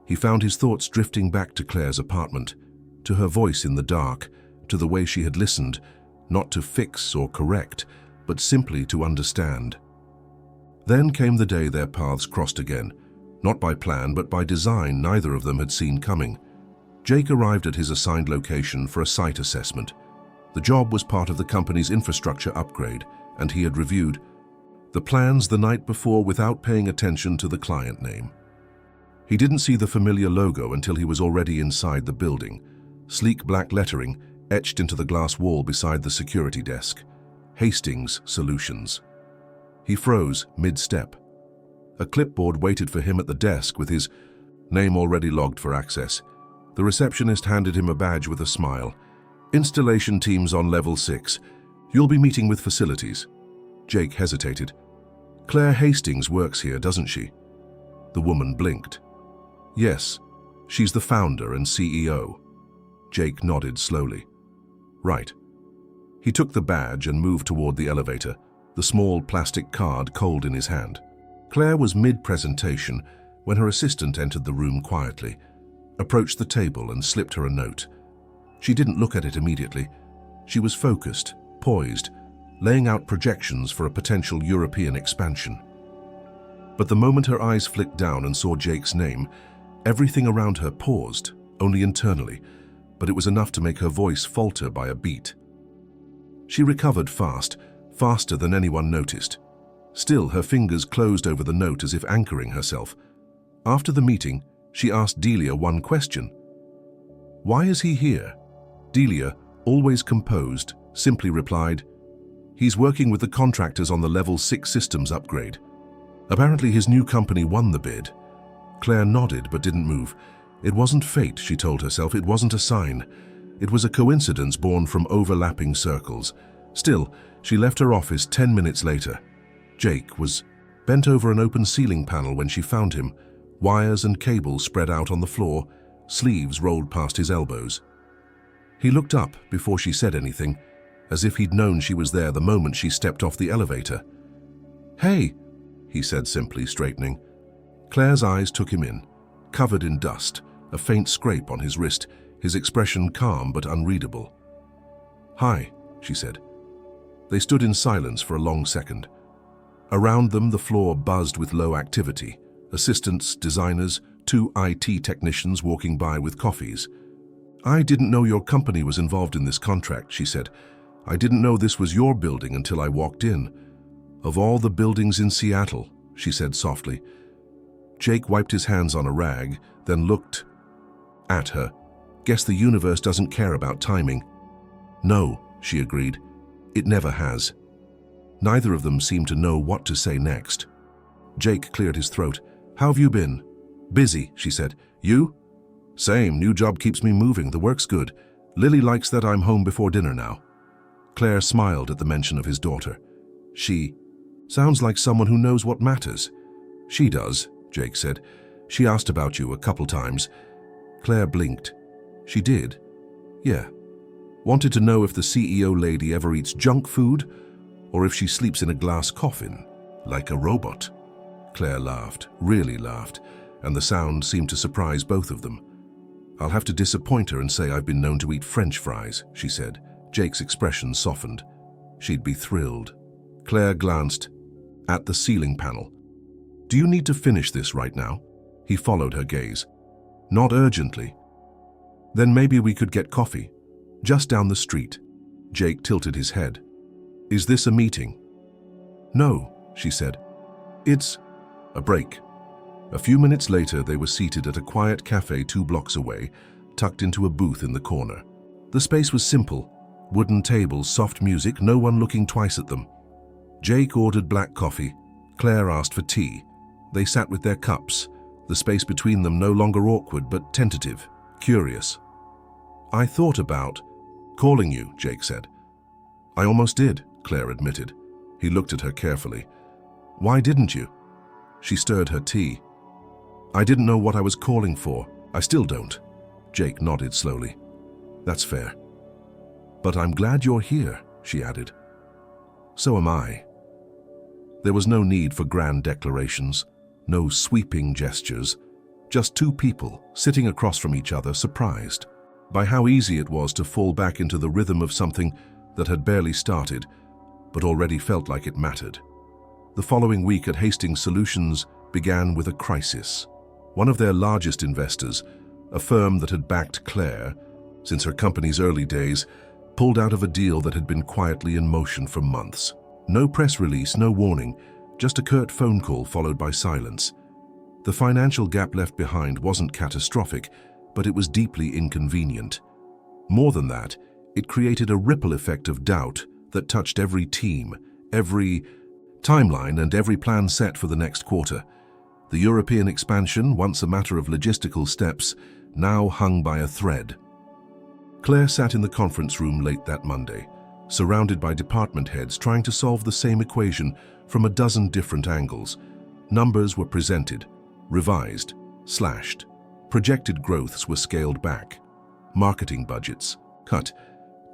he found his thoughts drifting back to Claire's apartment, to her voice in the dark, to the way she had listened, not to fix or correct, but simply to understand. Then came the day their paths crossed again, not by plan but by design neither of them had seen coming. Jake arrived at his assigned location for a site assessment. The job was part of the company's infrastructure upgrade, and he had reviewed the plans the night before without paying attention to the client name. He didn't see the familiar logo until he was already inside the building, sleek black lettering etched into the glass wall beside the security desk. Hastings Solutions. He froze mid-step. A clipboard waited for him at the desk with his name already logged for access. The receptionist handed him a badge with a smile. Installation teams on level 6. You'll be meeting with facilities. Jake hesitated. Claire Hastings works here, doesn't she? The woman blinked. Yes, she's the founder and CEO. Jake nodded slowly. Right. He took the badge and moved toward the elevator, the small plastic card cold in his hand. Claire was mid-presentation when her assistant entered the room quietly, approached the table and slipped her a note. She didn't look at it immediately. She was focused, poised, laying out projections for a potential European expansion. But the moment her eyes flicked down and saw Jake's name, everything around her paused, only internally, but it was enough to make her voice falter by a beat. She recovered fast, faster than anyone noticed. Still, her fingers closed over the note as if anchoring herself. After the meeting, she asked Delia one question. Why is he here? Delia, always composed, simply replied, He's working with the contractors on the level 6 systems upgrade. Apparently his new company won the bid. Claire nodded but didn't move. It wasn't fate, she told herself. It wasn't a sign. It was a coincidence born from overlapping circles. Still, she left her office 10 minutes later. Jake was bent over an open ceiling panel when she found him, wires and cables spread out on the floor, sleeves rolled past his elbows. He looked up before she said anything, as if he'd known she was there the moment she stepped off the elevator. Hey, he said simply, straightening. Claire's eyes took him in, covered in dust, a faint scrape on his wrist, his expression calm but unreadable. Hi, she said. They stood in silence for a long second. Around them, the floor buzzed with low activity. Assistants, designers, 2 IT technicians walking by with coffees. I didn't know your company was involved in this contract, she said. I didn't know this was your building until I walked in. Of all the buildings in Seattle, she said softly. Jake wiped his hands on a rag, then looked at her. Guess the universe doesn't care about timing. No, she agreed. It never has. Neither of them seemed to know what to say next. Jake cleared his throat. How have you been? Busy, she said. You? Same, new job keeps me moving, the work's good. Lily likes that I'm home before dinner now. Claire smiled at the mention of his daughter. She sounds like someone who knows what matters. She does, Jake said. She asked about you a couple times. Claire blinked. She did? Yeah. Wanted to know if the CEO lady ever eats junk food or if she sleeps in a glass coffin, like a robot. Claire laughed, really laughed, and the sound seemed to surprise both of them. I'll have to disappoint her and say I've been known to eat French fries, she said. Jake's expression softened. She'd be thrilled. Claire glanced at the ceiling panel. Do you need to finish this right now? He followed her gaze. Not urgently. Then maybe we could get coffee. Just down the street. Jake tilted his head. Is this a meeting? No, she said. It's a break. A few minutes later, they were seated at a quiet cafe 2 blocks away, tucked into a booth in the corner. The space was simple. Wooden tables, soft music, no one looking twice at them. Jake ordered black coffee. Claire asked for tea. They sat with their cups, the space between them no longer awkward but tentative, curious. I thought about calling you, Jake said. I almost did, Claire admitted. He looked at her carefully. Why didn't you? She stirred her tea. I didn't know what I was calling for. I still don't. Jake nodded slowly. That's fair. But I'm glad you're here, she added. So am I. There was no need for grand declarations, no sweeping gestures, just 2 people sitting across from each other, surprised by how easy it was to fall back into the rhythm of something that had barely started, but already felt like it mattered. The following week at Hastings Solutions began with a crisis. One of their largest investors, a firm that had backed Claire since her company's early days, pulled out of a deal that had been quietly in motion for months. No press release, no warning, just a curt phone call followed by silence. The financial gap left behind wasn't catastrophic, but it was deeply inconvenient. More than that, it created a ripple effect of doubt that touched every team, every timeline, and every plan set for the next quarter. The European expansion, once a matter of logistical steps, now hung by a thread. Claire sat in the conference room late that Monday, surrounded by department heads trying to solve the same equation from a dozen different angles. Numbers were presented, revised, slashed. Projected growths were scaled back. Marketing budgets cut.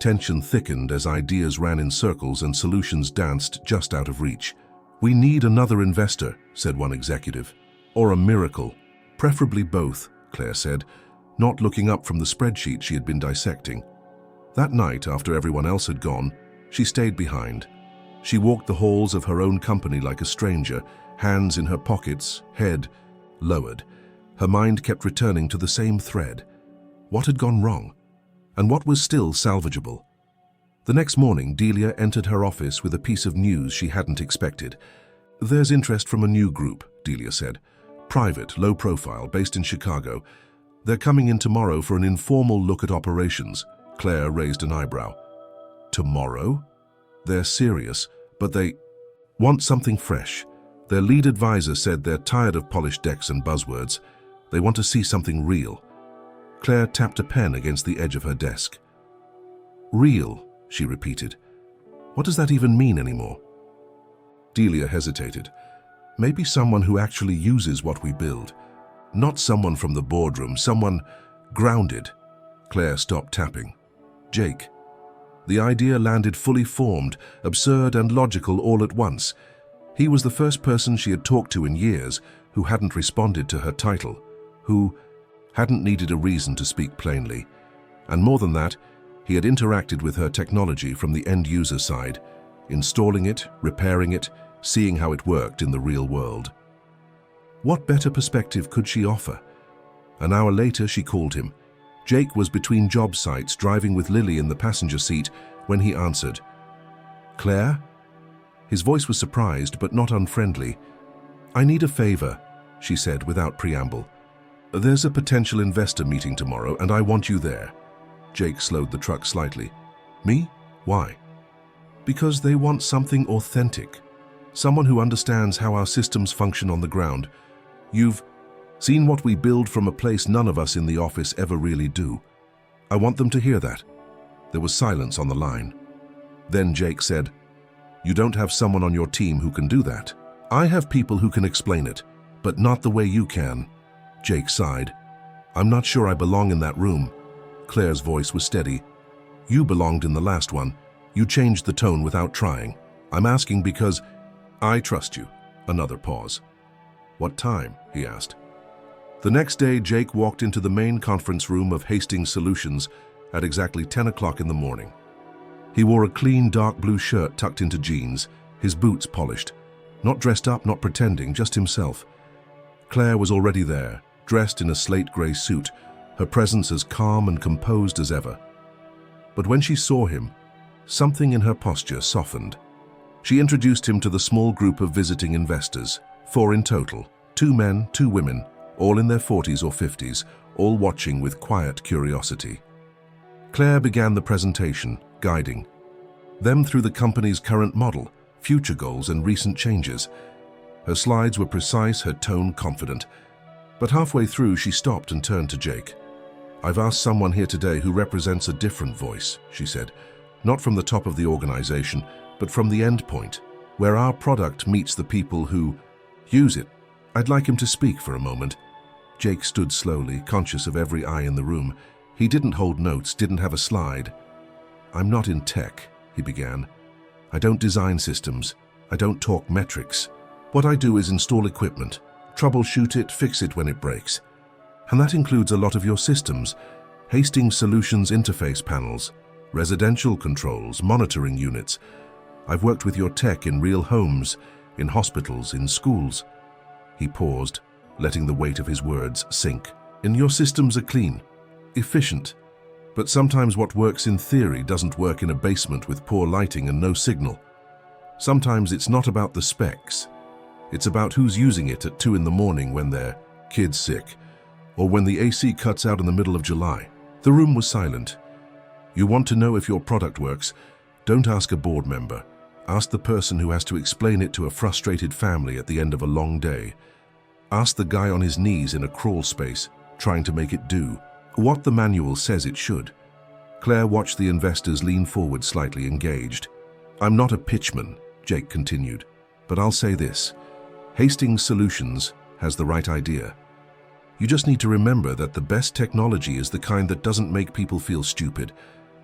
Tension thickened as ideas ran in circles and solutions danced just out of reach. We need another investor, said one executive. Or a miracle. Preferably both, Claire said, not looking up from the spreadsheet she had been dissecting. That night, after everyone else had gone, she stayed behind. She walked the halls of her own company like a stranger, hands in her pockets, head lowered. Her mind kept returning to the same thread. What had gone wrong? And what was still salvageable? The next morning, Delia entered her office with a piece of news she hadn't expected. There's interest from a new group, Delia said. Private, low profile, based in Chicago. They're coming in tomorrow for an informal look at operations. Claire raised an eyebrow. Tomorrow? They're serious, but they want something fresh. Their lead advisor said they're tired of polished decks and buzzwords. They want to see something real. Claire tapped a pen against the edge of her desk. Real, she repeated. What does that even mean anymore? Delia hesitated. Maybe someone who actually uses what we build. Not someone from the boardroom, someone grounded. Claire stopped tapping. Jake. The idea landed fully formed, absurd and logical all at once. He was the first person she had talked to in years who hadn't responded to her title, who hadn't needed a reason to speak plainly. And more than that, he had interacted with her technology from the end-user side, installing it, repairing it, seeing how it worked in the real world. What better perspective could she offer? An hour later, she called him. Jake was between job sites, driving with Lily in the passenger seat, when he answered. Claire? His voice was surprised, but not unfriendly. I need a favor, she said without preamble. There's a potential investor meeting tomorrow, and I want you there. Jake slowed the truck slightly. Me? Why? Because they want something authentic. Someone who understands how our systems function on the ground. You've seen what we build from a place none of us in the office ever really do. I want them to hear that. There was silence on the line. Then Jake said, You don't have someone on your team who can do that. I have people who can explain it. But not the way you can. Jake sighed. I'm not sure I belong in that room. Claire's voice was steady. You belonged in the last one. You changed the tone without trying. I'm asking because I trust you. Another pause. What time? He asked. The next day, Jake walked into the main conference room of Hastings Solutions at exactly 10 o'clock in the morning. He wore a clean dark blue shirt tucked into jeans, his boots polished. Not dressed up, not pretending, just himself. Claire was already there, dressed in a slate grey suit, her presence as calm and composed as ever. But when she saw him, something in her posture softened. She introduced him to the small group of visiting investors, 4 in total, 2 men, 2 women, all in their 40s or 50s, all watching with quiet curiosity. Claire began the presentation, guiding them through the company's current model, future goals and recent changes. Her slides were precise, her tone confident. But halfway through, she stopped and turned to Jake. I've asked someone here today who represents a different voice, she said. Not from the top of the organization, but from the end point, where our product meets the people who use it. I'd like him to speak for a moment. Jake stood slowly, conscious of every eye in the room. He didn't hold notes, didn't have a slide. I'm not in tech, he began. I don't design systems. I don't talk metrics. What I do is install equipment, troubleshoot it, fix it when it breaks. And that includes a lot of your systems, Hastings Solutions interface panels, residential controls, monitoring units. I've worked with your tech in real homes, in hospitals, in schools. He paused, letting the weight of his words sink. And your systems are clean, efficient. But sometimes what works in theory doesn't work in a basement with poor lighting and no signal. Sometimes it's not about the specs. It's about who's using it at 2 in the morning when their kid's sick, or when the AC cuts out in the middle of July. The room was silent. You want to know if your product works? Don't ask a board member. Ask the person who has to explain it to a frustrated family at the end of a long day. Ask the guy on his knees in a crawl space, trying to make it do what the manual says it should. Claire watched the investors lean forward, slightly engaged. I'm not a pitchman, Jake continued, but I'll say this. Hastings Solutions has the right idea. You just need to remember that the best technology is the kind that doesn't make people feel stupid,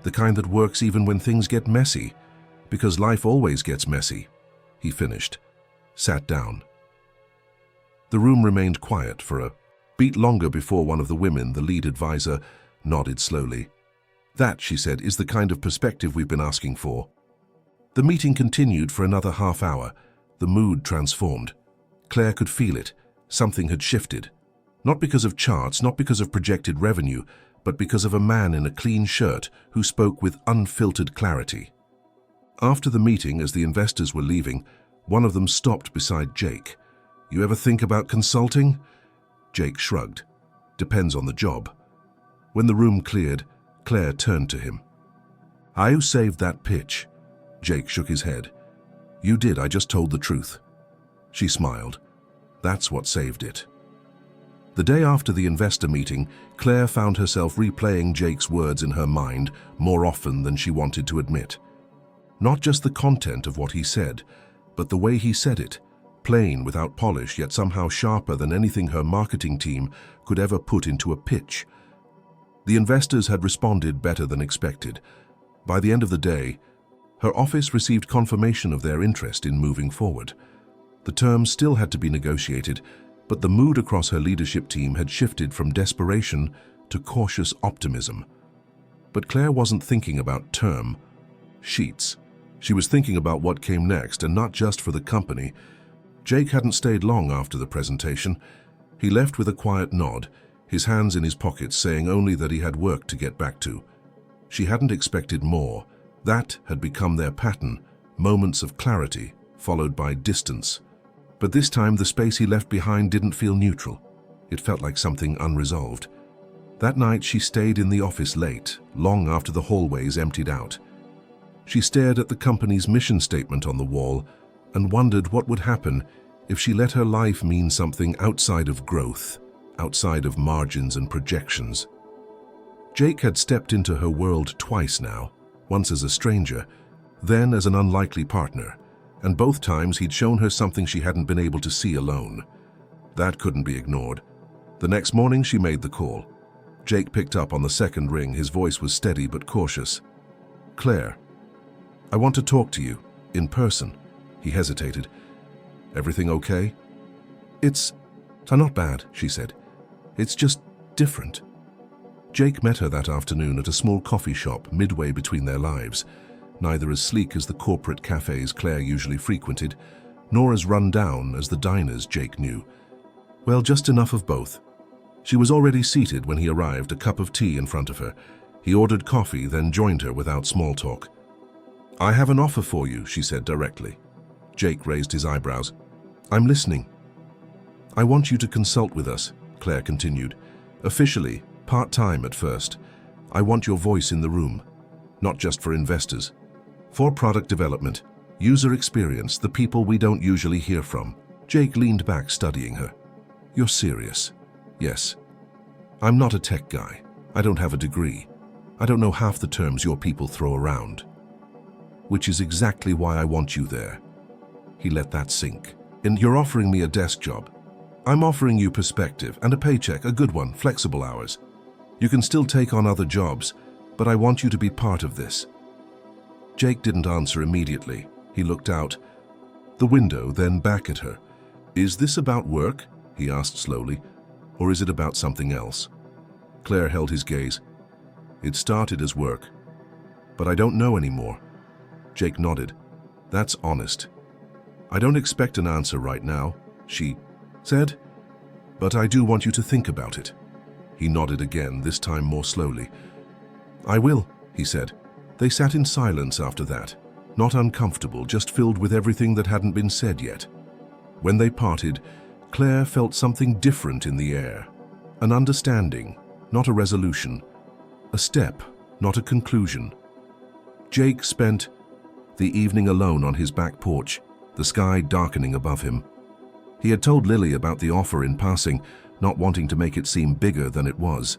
the kind that works even when things get messy, because life always gets messy. He finished, sat down. The room remained quiet for a beat longer before one of the women, the lead advisor, nodded slowly. That, she said, is the kind of perspective we've been asking for. The meeting continued for another half hour. The mood transformed. Claire could feel it. Something had shifted. Not because of charts, not because of projected revenue, but because of a man in a clean shirt who spoke with unfiltered clarity. After the meeting, as the investors were leaving, one of them stopped beside Jake. You ever think about consulting? Jake shrugged. Depends on the job. When the room cleared, Claire turned to him. Who saved that pitch? Jake shook his head. You did, I just told the truth. She smiled. That's what saved it. The day after the investor meeting, Claire found herself replaying Jake's words in her mind more often than she wanted to admit. Not just the content of what he said, but the way he said it, plain without polish, yet somehow sharper than anything her marketing team could ever put into a pitch. The investors had responded better than expected. By the end of the day, her office received confirmation of their interest in moving forward. The terms still had to be negotiated, but the mood across her leadership team had shifted from desperation to cautious optimism. But Claire wasn't thinking about term sheets. She was thinking about what came next, and not just for the company. Jake hadn't stayed long after the presentation. He left with a quiet nod, his hands in his pockets, saying only that he had work to get back to. She hadn't expected more. That had become their pattern, moments of clarity, followed by distance. But this time the space he left behind didn't feel neutral. It felt like something unresolved. That night she stayed in the office late, long after the hallways emptied out. She stared at the company's mission statement on the wall and wondered what would happen if she let her life mean something outside of growth, outside of margins and projections. Jake had stepped into her world twice now, once as a stranger, then as an unlikely partner, and both times he'd shown her something she hadn't been able to see alone. That couldn't be ignored. The next morning she made the call. Jake picked up on the second ring. His voice was steady but cautious. "Claire, I want to talk to you, in person." He hesitated. "Everything okay?" It's not bad," she said. "It's just different." Jake met her that afternoon at a small coffee shop midway between their lives, neither as sleek as the corporate cafes Claire usually frequented, nor as run down as the diners Jake knew. Well, just enough of both. She was already seated when he arrived, a cup of tea in front of her. He ordered coffee, then joined her without small talk. "I have an offer for you," she said directly. Jake raised his eyebrows. "I'm listening." "I want you to consult with us," Claire continued. "Officially, part-time at first. I want your voice in the room, not just for investors. For product development, user experience, the people we don't usually hear from." Jake leaned back, studying her. "You're serious?" "Yes. I'm not a tech guy. I don't have a degree. I don't know half the terms your people throw around. Which is exactly why I want you there." He let that sink. "And you're offering me a desk job. I'm offering you perspective and a paycheck, a good one, flexible hours. You can still take on other jobs, but I want you to be part of this." Jake didn't answer immediately. He looked out the window, then back at her. "Is this about work?" he asked slowly. "Or is it about something else?" Claire held his gaze. "It started as work, but I don't know anymore." Jake nodded. "That's honest." "I don't expect an answer right now," she said, "but I do want you to think about it." He nodded again, this time more slowly. "I will," he said. They sat in silence after that, not uncomfortable, just filled with everything that hadn't been said yet. When they parted, Claire felt something different in the air. An understanding, not a resolution. A step, not a conclusion. Jake spent the evening alone on his back porch, the sky darkening above him. He had told Lily about the offer in passing, not wanting to make it seem bigger than it was.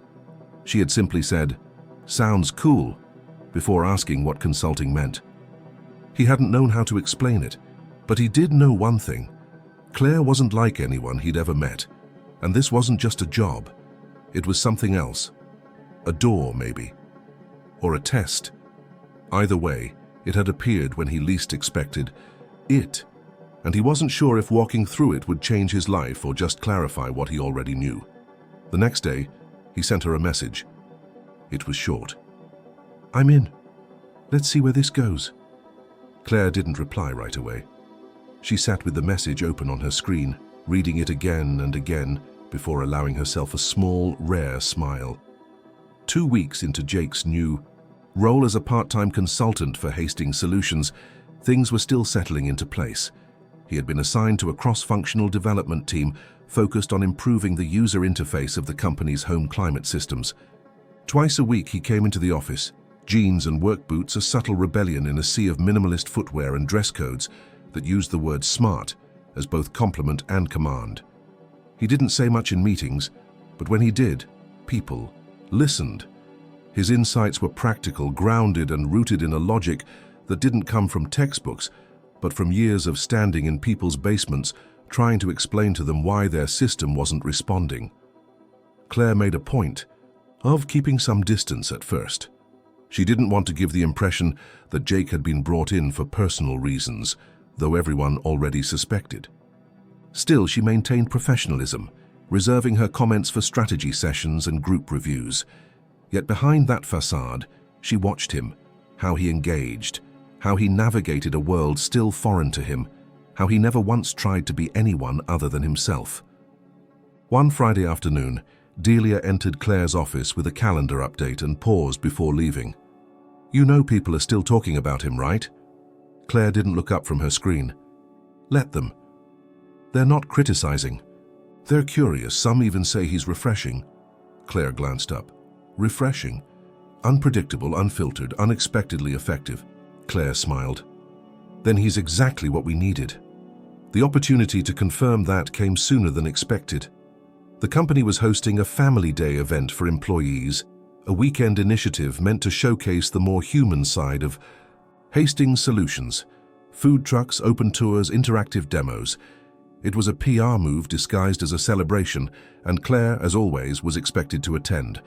She had simply said, "Sounds cool," before asking what consulting meant. He hadn't known how to explain it, but he did know one thing. Claire wasn't like anyone he'd ever met, and this wasn't just a job. It was something else. A door, maybe. Or a test. Either way, it had appeared when he least expected it, and he wasn't sure if walking through it would change his life or just clarify what he already knew. The next day, he sent her a message. It was short. "I'm in. Let's see where this goes." Claire didn't reply right away. She sat with the message open on her screen, reading it again and again before allowing herself a small, rare smile. 2 weeks into Jake's new role as a part-time consultant for Hastings Solutions, things were still settling into place. He had been assigned to a cross-functional development team focused on improving the user interface of the company's home climate systems. Twice a week he came into the office, jeans and work boots, a subtle rebellion in a sea of minimalist footwear and dress codes that used the word smart as both compliment and command. He didn't say much in meetings, but when he did, people listened. His insights were practical, grounded and rooted in a logic that didn't come from textbooks, but from years of standing in people's basements trying to explain to them why their system wasn't responding. Claire made a point of keeping some distance at first. She didn't want to give the impression that Jake had been brought in for personal reasons, though everyone already suspected. Still, she maintained professionalism, reserving her comments for strategy sessions and group reviews. Yet behind that facade, she watched him, how he engaged, how he navigated a world still foreign to him, how he never once tried to be anyone other than himself. One Friday afternoon, Delia entered Claire's office with a calendar update and paused before leaving. "You know people are still talking about him, right?" Claire didn't look up from her screen. "Let them. They're not criticizing. They're curious. Some even say he's refreshing." Claire glanced up. "Refreshing? Unpredictable, unfiltered, unexpectedly effective." Claire smiled. "Then he's exactly what we needed." The opportunity to confirm that came sooner than expected. The company was hosting a family day event for employees, a weekend initiative meant to showcase the more human side of Hastings Solutions. Food trucks, open tours, interactive demos. It was a PR move disguised as a celebration, and Claire, as always, was expected to attend.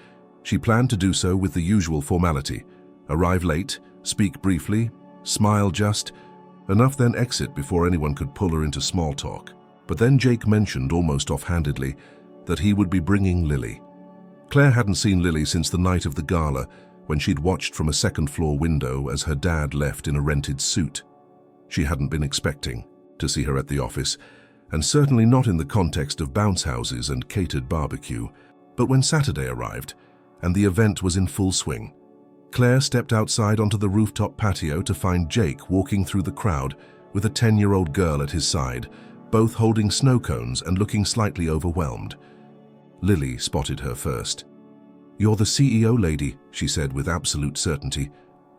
She planned to do so with the usual formality: arrive late, speak briefly, smile just, enough then exit before anyone could pull her into small talk. But then Jake mentioned, almost offhandedly, that he would be bringing Lily. Claire hadn't seen Lily since the night of the gala, when she'd watched from a second-floor window as her dad left in a rented suit. She hadn't been expecting to see her at the office, and certainly not in the context of bounce houses and catered barbecue. But when Saturday arrived, and the event was in full swing, Claire stepped outside onto the rooftop patio to find Jake walking through the crowd with a 10-year-old girl at his side, both holding snow cones and looking slightly overwhelmed. Lily spotted her first. "You're the CEO lady," she said with absolute certainty.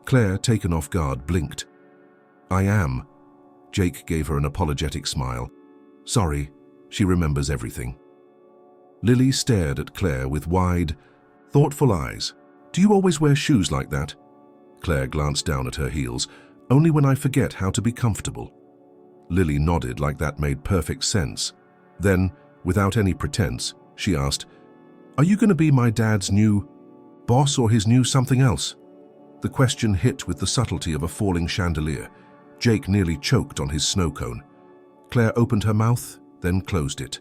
Claire, taken off guard, blinked. "I am." Jake gave her an apologetic smile. "Sorry, she remembers everything." Lily stared at Claire with wide, thoughtful eyes. "Do you always wear shoes like that?" Claire glanced down at her heels. "Only when I forget how to be comfortable." Lily nodded like that made perfect sense. Then, without any pretense, she asked, "Are you going to be my dad's new boss or his new something else?" The question hit with the subtlety of a falling chandelier. Jake nearly choked on his snow cone. Claire opened her mouth, then closed it.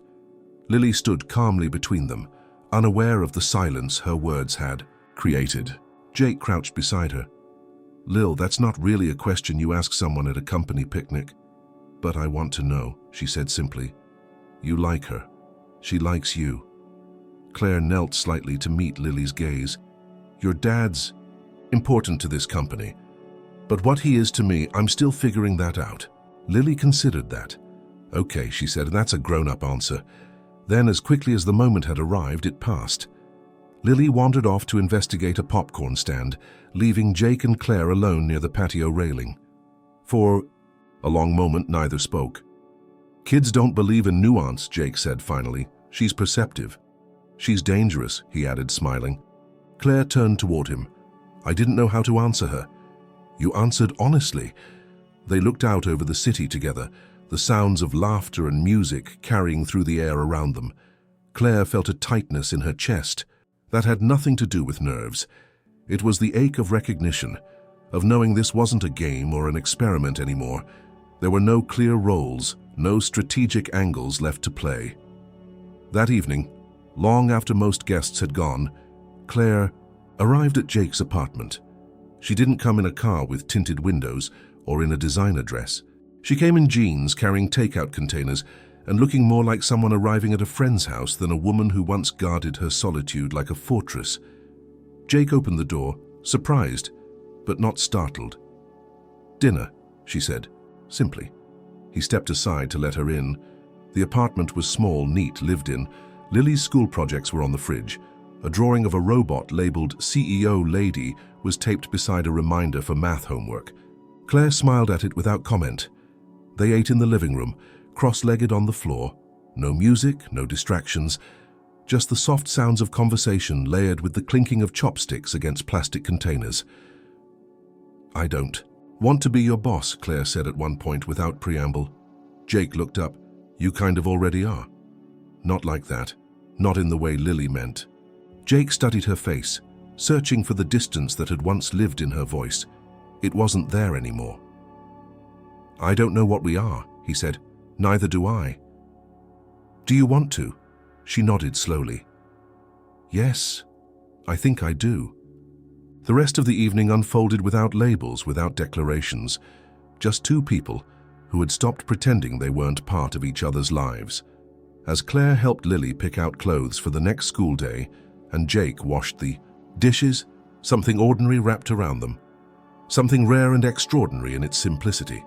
Lily stood calmly between them, unaware of the silence her words had created. Jake crouched beside her. "Lil, that's not really a question you ask someone at a company picnic." "But I want to know," she said simply. "You like her. She likes you." Claire knelt slightly to meet Lily's gaze. "Your dad's important to this company. But what he is to me, I'm still figuring that out." Lily considered that. "Okay," she said, "and that's a grown-up answer." Then, as quickly as the moment had arrived, it passed. Lily wandered off to investigate a popcorn stand, leaving Jake and Claire alone near the patio railing. For a long moment, neither spoke. "Kids don't believe in nuance," Jake said finally. "She's perceptive." "She's dangerous," he added, smiling. Claire turned toward him. "I didn't know how to answer her." "You answered honestly." They looked out over the city together, the sounds of laughter and music carrying through the air around them. Claire felt a tightness in her chest. That had nothing to do with nerves. It was the ache of recognition, of knowing this wasn't a game or an experiment anymore. There were no clear roles, no strategic angles left to play. That evening, long after most guests had gone, Claire arrived at Jake's apartment. She didn't come in a car with tinted windows or in a designer dress. She came in jeans, carrying takeout containers, and looking more like someone arriving at a friend's house than a woman who once guarded her solitude like a fortress. Jake opened the door, surprised, but not startled. "Dinner," she said, simply. He stepped aside to let her in. The apartment was small, neat, lived in. Lily's school projects were on the fridge. A drawing of a robot labeled CEO Lady was taped beside a reminder for math homework. Claire smiled at it without comment. They ate in the living room, cross-legged on the floor. No music, no distractions, just the soft sounds of conversation layered with the clinking of chopsticks against plastic containers. "I don't want to be your boss," Claire said at one point without preamble. Jake looked up. "You kind of already are." "Not like that. Not in the way Lily meant." Jake studied her face, searching for the distance that had once lived in her voice. It wasn't there anymore. "I don't know what we are," he said. "Neither do I." "Do you want to?" She nodded slowly. "Yes, I think I do." The rest of the evening unfolded without labels, without declarations. Just two people who had stopped pretending they weren't part of each other's lives. As Claire helped Lily pick out clothes for the next school day, and Jake washed the dishes, something ordinary wrapped around them. Something rare and extraordinary in its simplicity.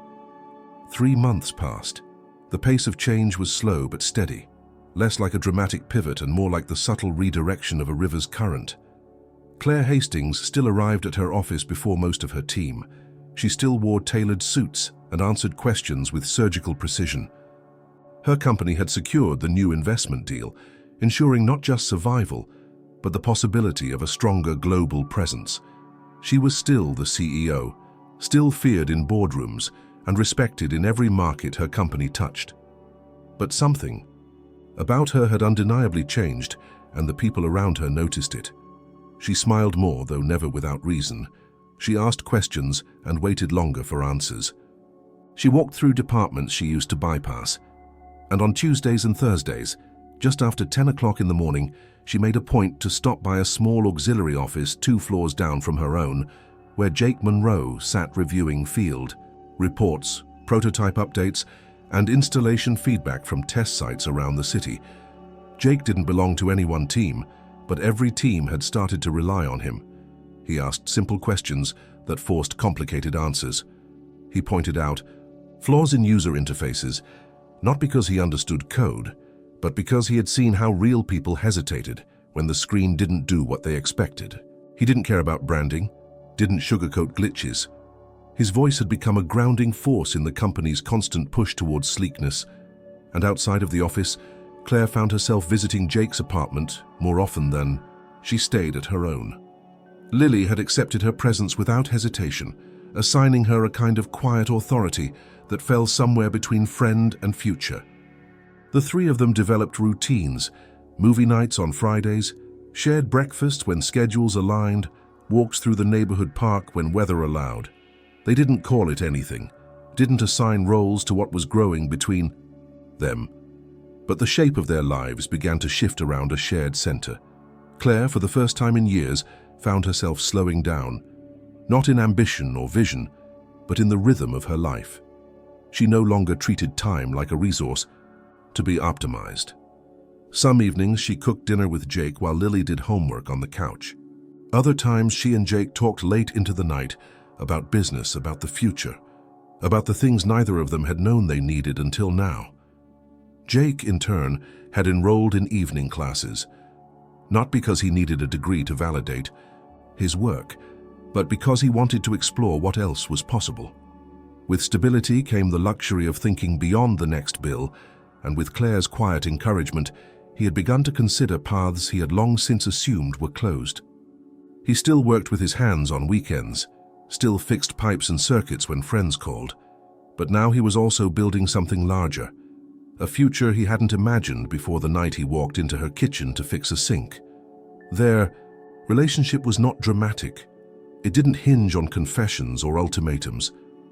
3 months passed. The pace of change was slow but steady, less like a dramatic pivot and more like the subtle redirection of a river's current. Claire Hastings still arrived at her office before most of her team. She still wore tailored suits and answered questions with surgical precision. Her company had secured the new investment deal, ensuring not just survival, but the possibility of a stronger global presence. She was still the CEO, still feared in boardrooms and respected in every market her company touched. But something about her had undeniably changed, and the people around her noticed it. She smiled more, though never without reason. She asked questions and waited longer for answers. She walked through departments she used to bypass, and on Tuesdays and Thursdays, just after 10 o'clock in the morning, she made a point to stop by a small auxiliary office 2 floors down from her own, where Jake Monroe sat reviewing field reports, prototype updates, and installation feedback from test sites around the city. Jake didn't belong to any one team, but every team had started to rely on him. He asked simple questions that forced complicated answers. He pointed out flaws in user interfaces, not because he understood code, but because he had seen how real people hesitated when the screen didn't do what they expected. He didn't care about branding, didn't sugarcoat glitches. His voice had become a grounding force in the company's constant push towards sleekness, and outside of the office, Claire found herself visiting Jake's apartment more often than she stayed at her own. Lily had accepted her presence without hesitation, assigning her a kind of quiet authority that fell somewhere between friend and future. The 3 of them developed routines, movie nights on Fridays, shared breakfasts when schedules aligned, walks through the neighborhood park when weather allowed. They didn't call it anything, didn't assign roles to what was growing between them. But the shape of their lives began to shift around a shared center. Claire, for the first time in years, found herself slowing down, not in ambition or vision, but in the rhythm of her life. She no longer treated time like a resource to be optimized. Some evenings she cooked dinner with Jake while Lily did homework on the couch. Other times she and Jake talked late into the night about business, about the future, about the things neither of them had known they needed until now. Jake, in turn, had enrolled in evening classes, not because he needed a degree to validate his work, but because he wanted to explore what else was possible. With stability came the luxury of thinking beyond the next bill, and with Claire's quiet encouragement, he had begun to consider paths he had long since assumed were closed. He still worked with his hands on weekends, still fixed pipes and circuits when friends called, but now he was also building something larger, a future he hadn't imagined before the night he walked into her kitchen to fix a sink. Their relationship was not dramatic. It didn't hinge on confessions or ultimatums.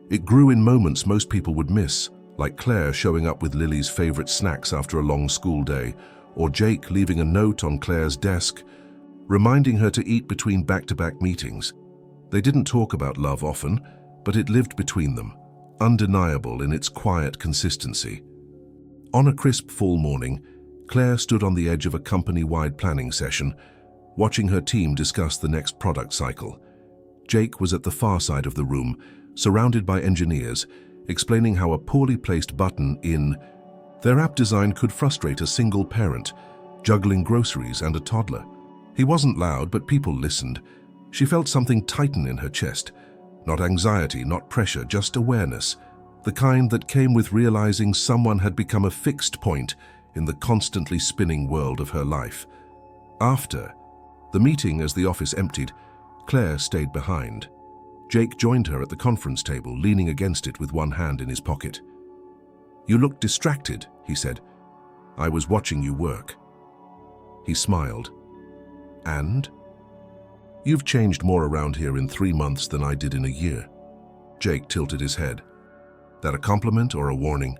It grew in moments most people would miss, like Claire showing up with Lily's favorite snacks after a long school day, or Jake leaving a note on Claire's desk, reminding her to eat between back-to-back meetings. They didn't talk about love often, but it lived between them, undeniable in its quiet consistency. On a crisp fall morning, Claire stood on the edge of a company-wide planning session, watching her team discuss the next product cycle. Jake was at the far side of the room, surrounded by engineers, explaining how a poorly placed button in their app design could frustrate a single parent, juggling groceries and a toddler. He wasn't loud, but people listened. She felt something tighten in her chest. Not anxiety, not pressure, just awareness. The kind that came with realizing someone had become a fixed point in the constantly spinning world of her life. After the meeting, as the office emptied, Claire stayed behind. Jake joined her at the conference table, leaning against it with one hand in his pocket. "You look distracted," he said. "I was watching you work." He smiled. "And?" "You've changed more around here in 3 months than I did in a year." Jake tilted his head. "That a compliment or a warning?"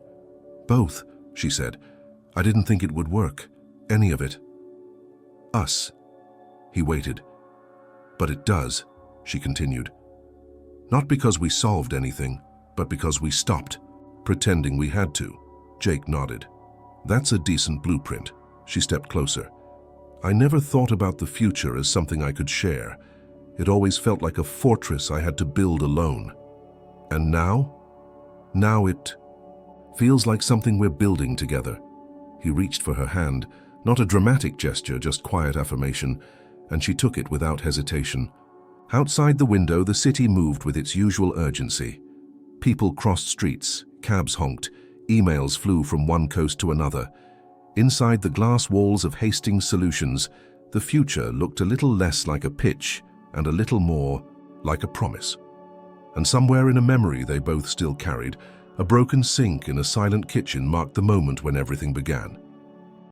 "Both," she said. "I didn't think it would work, any of it." "Us." He waited. "But it does," she continued. "Not because we solved anything, but because we stopped, pretending we had to." Jake nodded. "That's a decent blueprint." She stepped closer. "I never thought about the future as something I could share. It always felt like a fortress I had to build alone. And now? Now it feels like something we're building together." He reached for her hand, not a dramatic gesture, just quiet affirmation, and she took it without hesitation. Outside the window, the city moved with its usual urgency. People crossed streets, cabs honked, emails flew from one coast to another. Inside the glass walls of Hastings Solutions, the future looked a little less like a pitch and a little more like a promise. And somewhere in a memory they both still carried, A broken sink in a silent kitchen marked the moment when everything began.